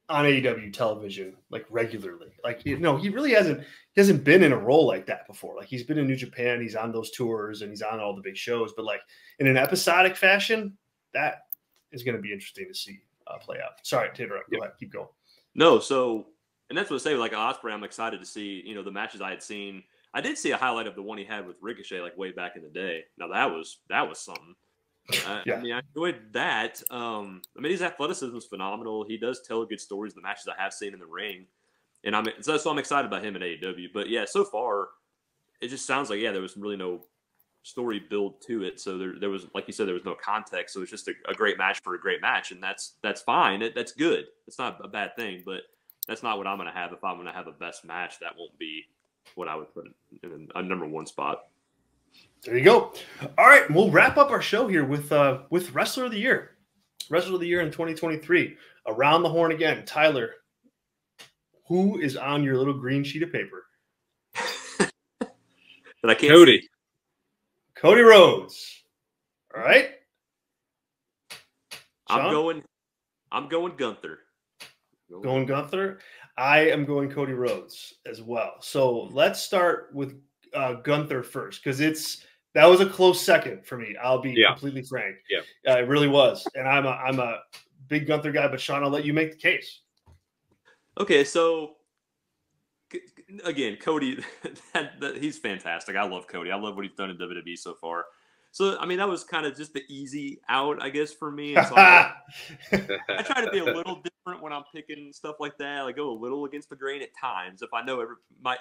AEW television, like regularly. Like, he really hasn't been in a role like that before. Like, he's been in New Japan, he's on those tours, and he's on all the big shows. But like in an episodic fashion, that is going to be interesting to see play out. Sorry, Tater, go ahead, keep going. No, so, and that's what I say. Like Ospreay, I'm excited to see, the matches I had seen. I did see a highlight of the one he had with Ricochet, like way back in the day. Now that was something. Yeah. I mean, I enjoyed that. His athleticism is phenomenal. He does tell good stories. The matches I have seen in the ring, and I'm excited about him in AEW. But yeah, so far, it just sounds like there was really no story build to it. So there was, like you said, there was no context. So it's just a great match for a great match, and that's fine. That's good. It's not a bad thing, but that's not what I'm going to have. If I'm going to have a best match, that won't be what I would put in a number 1 spot. There you go. All right, we'll wrap up our show here with Wrestler of the Year. Wrestler of the Year in 2023. Around the horn again. Tyler, who is on your little green sheet of paper? But I can't see. Cody Rhodes. All right. Sean? I'm going Gunther. Going Gunther. I am going Cody Rhodes as well. So let's start with Gunther first because that was a close second for me. I'll be completely frank. Yeah, it really was, and I'm a big Gunther guy. But Sean, I'll let you make the case. Okay, so again, Cody, he's fantastic. I love Cody. I love what he's done in WWE so far. So, I mean, that was kind of just the easy out, I guess, for me. And so I try to be a little different when I'm picking stuff like that. I go a little against the grain at times. If I know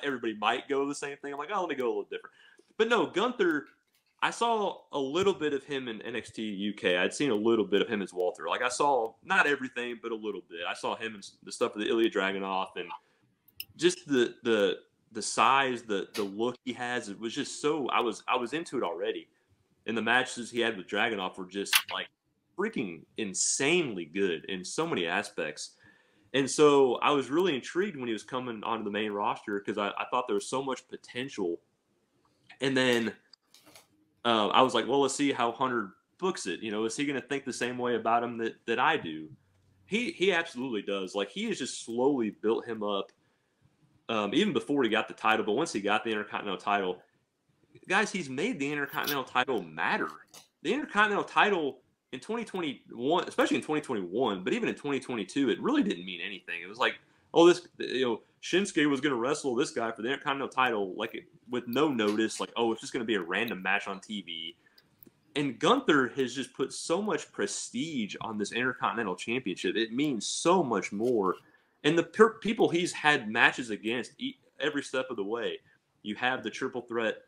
everybody might go the same thing, I'm like, oh, let me go a little different. But no, Gunther, I saw a little bit of him in NXT UK. I'd seen a little bit of him as Walter. Like, I saw not everything, but a little bit. I saw him in the stuff with Ilya Dragunov and just the size, the look he has. It was just so I was into it already. And the matches he had with Dragunov were just like freaking insanely good in so many aspects. And so I was really intrigued when he was coming onto the main roster because I thought there was so much potential. And then I was like, well, let's see how Hunter books it. Is he going to think the same way about him that I do? He absolutely does. Like, he has just slowly built him up even before he got the title. But once he got the Intercontinental title, guys, he's made the Intercontinental title matter. The Intercontinental title in 2021, especially in 2021, but even in 2022, it really didn't mean anything. It was like, oh, Shinsuke was going to wrestle this guy for the Intercontinental title, with no notice. Like, oh, it's just going to be a random match on TV. And Gunther has just put so much prestige on this Intercontinental Championship. It means so much more. And the people he's had matches against every step of the way. You have the triple threat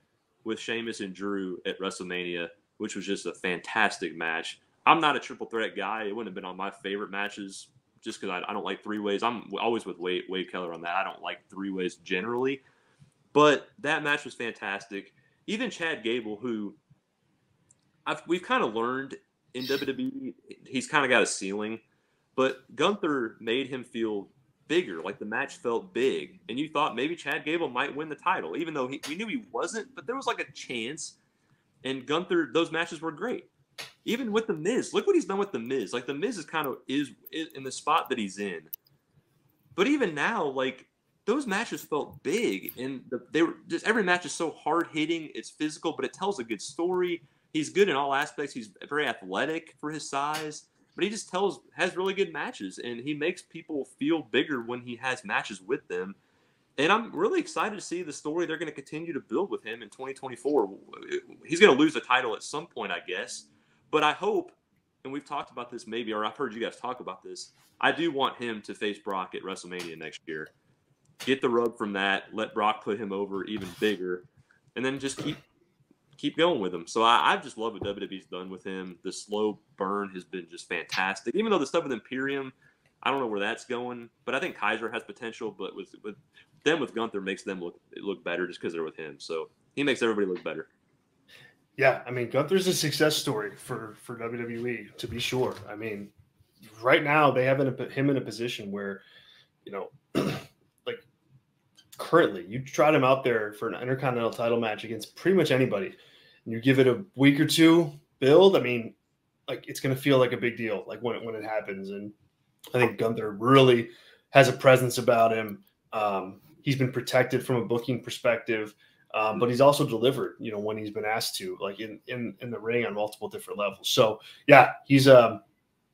with Sheamus and Drew at WrestleMania, which was just a fantastic match. I'm not a triple threat guy. It wouldn't have been on my favorite matches just because I don't like three-ways. I'm always with Wade Keller on that. I don't like three-ways generally. But that match was fantastic. Even Chad Gable, who we've kind of learned in WWE, he's kind of got a ceiling. But Gunther made him feel bigger, like the match felt big. And you thought maybe Chad Gable might win the title, even though we knew he wasn't, but there was like a chance. And Gunther, those matches were great. Even with The Miz, look what he's done with The Miz. Like, The Miz is in the spot that he's in. But even now, like, those matches felt big. And they were just, every match is so hard-hitting. It's physical, but it tells a good story. He's good in all aspects. He's very athletic for his size. But he just has really good matches, and he makes people feel bigger when he has matches with them. And I'm really excited to see the story they're going to continue to build with him in 2024. He's going to lose the title at some point, I guess. But I hope, and we've talked about this maybe, or I've heard you guys talk about this, I do want him to face Brock at WrestleMania next year. Get the rub from that, let Brock put him over even bigger, and then just keep going with him. So I just love what WWE's done with him. The slow burn has been just fantastic. Even though the stuff with Imperium, I don't know where that's going, but I think Kaiser has potential. But with Gunther makes them look better just because they're with him. So he makes everybody look better. Yeah, I mean, Gunther's a success story for WWE, to be sure. I mean, right now they have him in a position where, like currently, you trot him out there for an Intercontinental title match against pretty much anybody, and you give it a week or two build. I mean, like, it's going to feel like a big deal, like when it happens. And I think Gunther really has a presence about him. He's been protected from a booking perspective. But he's also delivered, when he's been asked to, like in the ring on multiple different levels. So, yeah, he's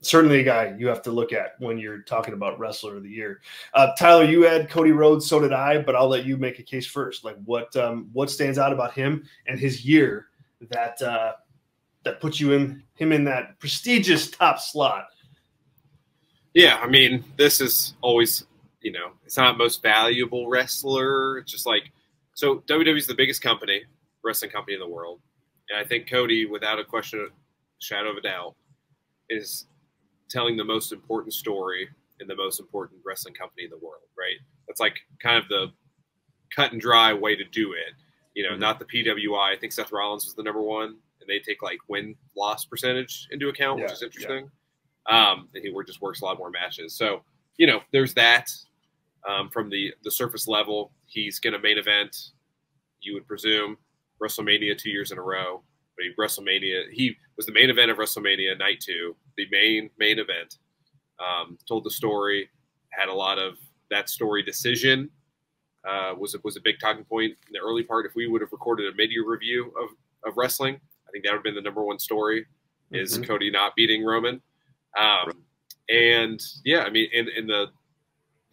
certainly a guy you have to look at when you're talking about Wrestler of the Year. Tyler, you had Cody Rhodes, so did I, but I'll let you make a case first. Like, what stands out about him and his year that puts him in that prestigious top slot? Yeah, I mean, this is always, it's not most valuable wrestler. It's just like, so WWE is the biggest wrestling company in the world. And I think Cody, without a shadow of a doubt, is telling the most important story in the most important wrestling company in the world, right? That's like kind of the cut and dry way to do it. Not the PWI. I think Seth Rollins was the number one, and they take like win-loss percentage into account, which is interesting. Yeah. And he just works a lot more matches. So, there's that. From the surface level, he's going to main event, you would presume, WrestleMania 2 years in a row. But he was the main event of WrestleMania night 2, the main event. Told the story, had a lot of that story decision. was a big talking point in the early part. If we would have recorded a mid-year review of wrestling, I think that would have been the number one story, is Cody not beating Roman. And yeah, I mean, in the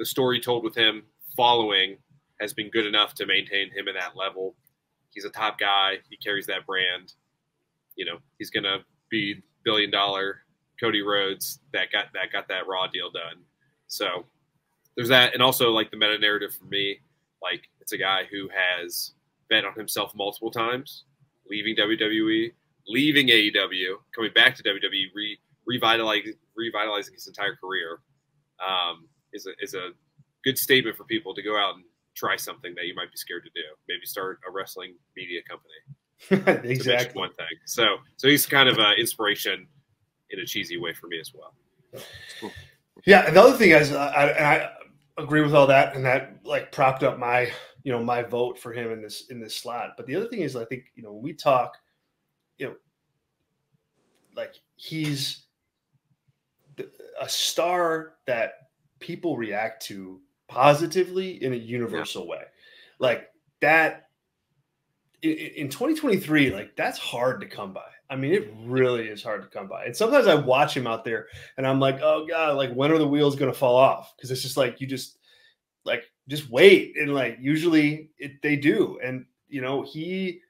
story told with him following has been good enough to maintain him at that level. He's a top guy. He carries that brand. He's going to be $1 billion Cody Rhodes that got that Raw deal done. So there's that. And also, like, the meta narrative for me, like, it's a guy who has bet on himself multiple times, leaving WWE, leaving AEW, coming back to WWE, revitalizing his entire career, is a good statement for people to go out and try something that you might be scared to do. Maybe start a wrestling media company. Exactly. One thing. So he's kind of an inspiration in a cheesy way for me as well. Yeah, and the other thing is, I agree with all that, and that like propped up my my vote for him in this slot. But the other thing is, I think when we talk, like he's a star that people react to positively in a universal way, like that. In 2023, like that's hard to come by. I mean, it really is hard to come by. And sometimes I watch him out there and I'm like, oh God, like when are the wheels going to fall off? Because it's just like, you just wait. And like, usually they do. And, he,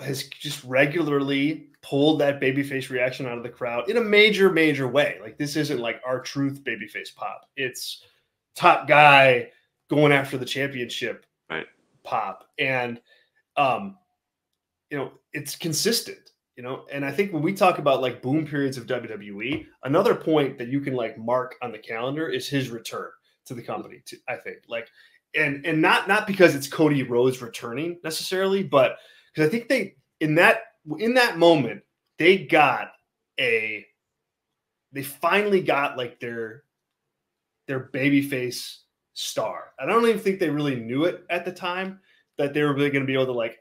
has just regularly pulled that babyface reaction out of the crowd in a major, major way. Like this isn't like R-Truth babyface pop. It's top guy going after the championship pop. And, it's consistent, and I think when we talk about like boom periods of WWE, another point that you can like mark on the calendar is his return to the company. I think like, and not because it's Cody Rhodes returning necessarily, but because I think they, in that moment, they finally got like their babyface star. I don't even think they really knew it at the time that they were really going to be able to like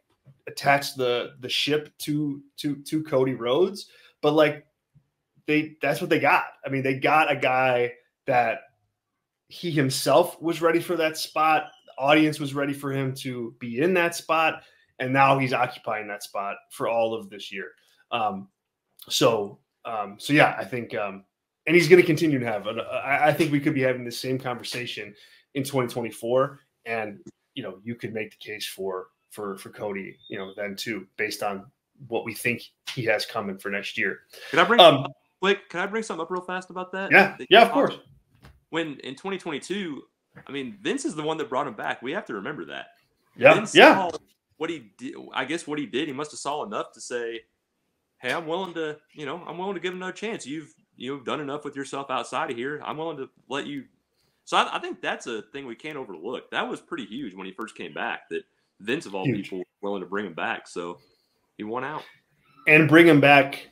attach the ship to Cody Rhodes, but like that's what they got. I mean, they got a guy that he himself was ready for that spot. The audience was ready for him to be in that spot. And now he's occupying that spot for all of this year. So yeah, I think, and he's going to continue to have, I think we could be having the same conversation in 2024. And, you could make the case for Cody, then too, based on what we think he has coming for next year. Can I bring something up real fast about that? Yeah, of course. When in 2022, I mean, Vince is the one that brought him back. We have to remember that. Yeah, Vince saw what he did. I guess what he did, he must have saw enough to say, "Hey, I'm willing to give him another chance. You've done enough with yourself outside of here. I'm willing to let you." So I think that's a thing we can't overlook. That was pretty huge when he first came back. That Vince, of all people, was willing to bring him back. So he won out. And bring him back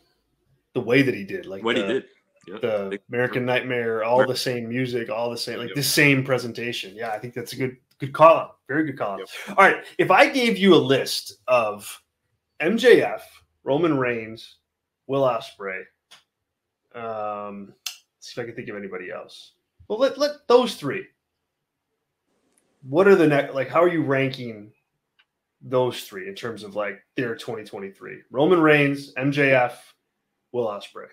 the way that he did. Like what he did. Yep. The American Nightmare, all the same music, all the same, like the same presentation. Yeah, I think that's a good call out. Very good call out. Yep. All right. If I gave you a list of MJF, Roman Reigns, Will Ospreay, see if I can think of anybody else. Well, let those three. What are the next? Like, how are you ranking those three in terms of like their 2023? Roman Reigns, MJF, Will Ospreay.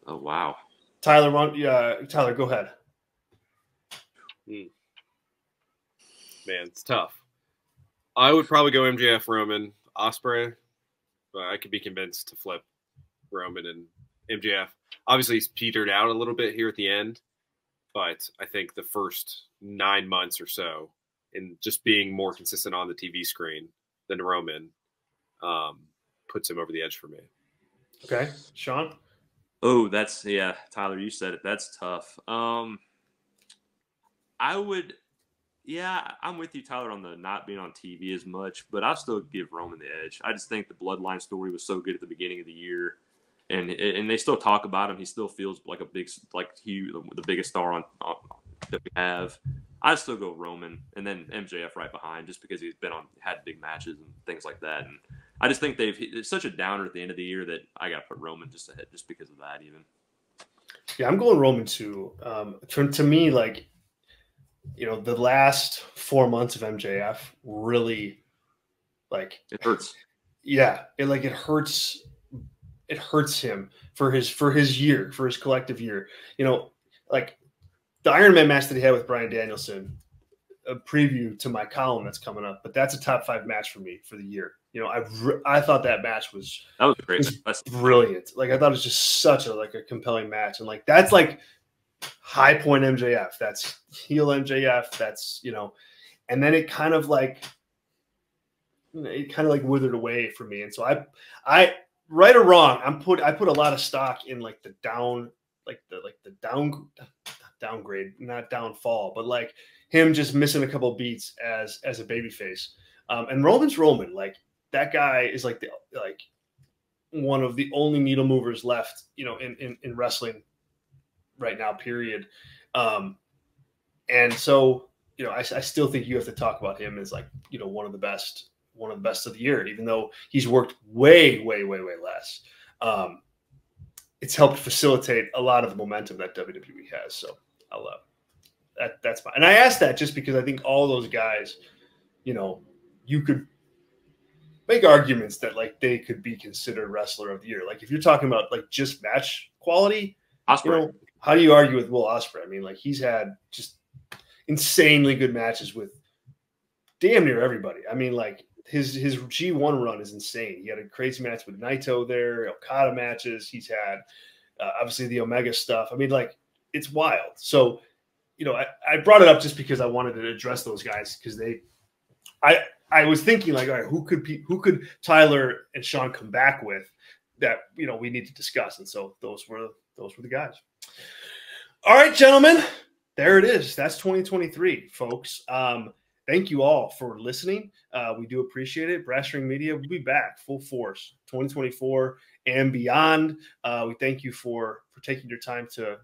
Oh wow, Tyler, Tyler, go ahead. Man, it's tough. I would probably go MJF, Roman, Ospreay, but I could be convinced to flip Roman and MJF. Obviously, he's petered out a little bit here at the end, but I think the first 9 months or so, in just being more consistent on the TV screen than Roman, puts him over the edge for me. Okay, Sean. Oh, Tyler, you said it. That's tough. I'm with you, Tyler, on the not being on TV as much, but I still give Roman the edge. I just think the Bloodline story was so good at the beginning of the year, and they still talk about him. He still feels like the biggest star on that we have. I still go Roman, and then MJF right behind, just because he's had big matches and things like that. And I just think it's such a downer at the end of the year that I got to put Roman just ahead, just because of that. Even. Yeah, I'm going Roman too. To me, like you know, the last 4 months of MJF really, like, it hurts. Yeah, it hurts. It hurts him for his year, for his collective year. You know, like the Iron Man match that he had with Bryan Danielson, a preview to my column that's coming up, but that's a top 5 match for me for the year. You know, I thought that match was great. Was brilliant. Like I thought it was just such a compelling match, and like that's like high point MJF. That's heel MJF. That's, you know, and then it kind of like withered away for me, and so I right or wrong, I put a lot of stock in like the downgrade, not downfall, but like him just missing a couple of beats as a babyface. And Roman's Roman, like that guy is like one of the only needle movers left, you know, in wrestling right now, period. And so, you know, I still think you have to talk about him as like, you know, one of the best of the year, even though he's worked way less. It's helped facilitate a lot of the momentum that WWE has. So I love that's fine. And I asked that just because I think all those guys, you know, you could make arguments that like they could be considered wrestler of the year. Like if you're talking about like just match quality, Ospreay. You know, how do you argue with Will Ospreay? I mean, like he's had just insanely good matches with damn near everybody. I mean, like his G1 run is insane. He had a crazy match with Naito there, Okada matches. He's had obviously the Omega stuff. I mean, like it's wild. So, you know, I brought it up just because I wanted to address those guys because I was thinking like, all right, who could Tyler and Sean come back with that, you know, we need to discuss. And so those were the guys. All right, gentlemen, there it is. That's 2023, folks. Thank you all for listening. We do appreciate it. Brass Ring Media will be back full force 2024 and beyond. We thank you for taking your time to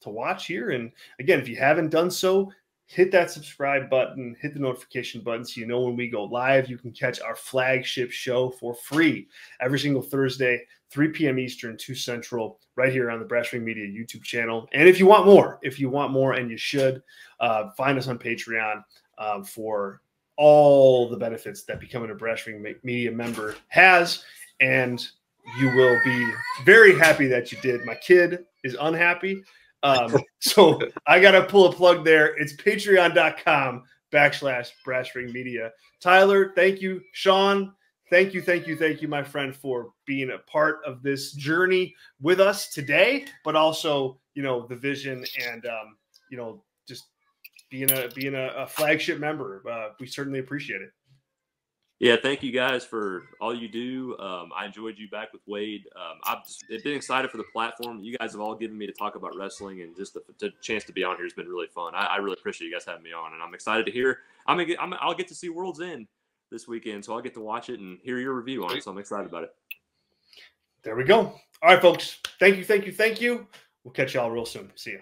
watch here. And again, if you haven't done so, hit that subscribe button, hit the notification button so you know when we go live. You can catch our flagship show for free every single Thursday, 3 p.m. Eastern, 2 Central, right here on the Brass Ring Media YouTube channel. And if you want more, and you should, find us on Patreon for all the benefits that becoming a Brass Ring Media member has. And you will be very happy that you did. My kid is unhappy. So I got to pull a plug there. It's patreon.com/Brass Ring Media. Tyler, thank you. Sean, thank you, my friend, for being a part of this journey with us today, but also, you know, the vision and, you know, just being a flagship member. We certainly appreciate it. Yeah, thank you guys for all you do. I enjoyed you back with Wade. I've been excited for the platform you guys have all given me to talk about wrestling, and just the chance to be on here has been really fun. I really appreciate you guys having me on, and I'm excited to hear. I'll get to see World's End this weekend, so I'll get to watch it and hear your review on it. So I'm excited about it. There we go. All right, folks. Thank you. We'll catch y'all real soon. See you.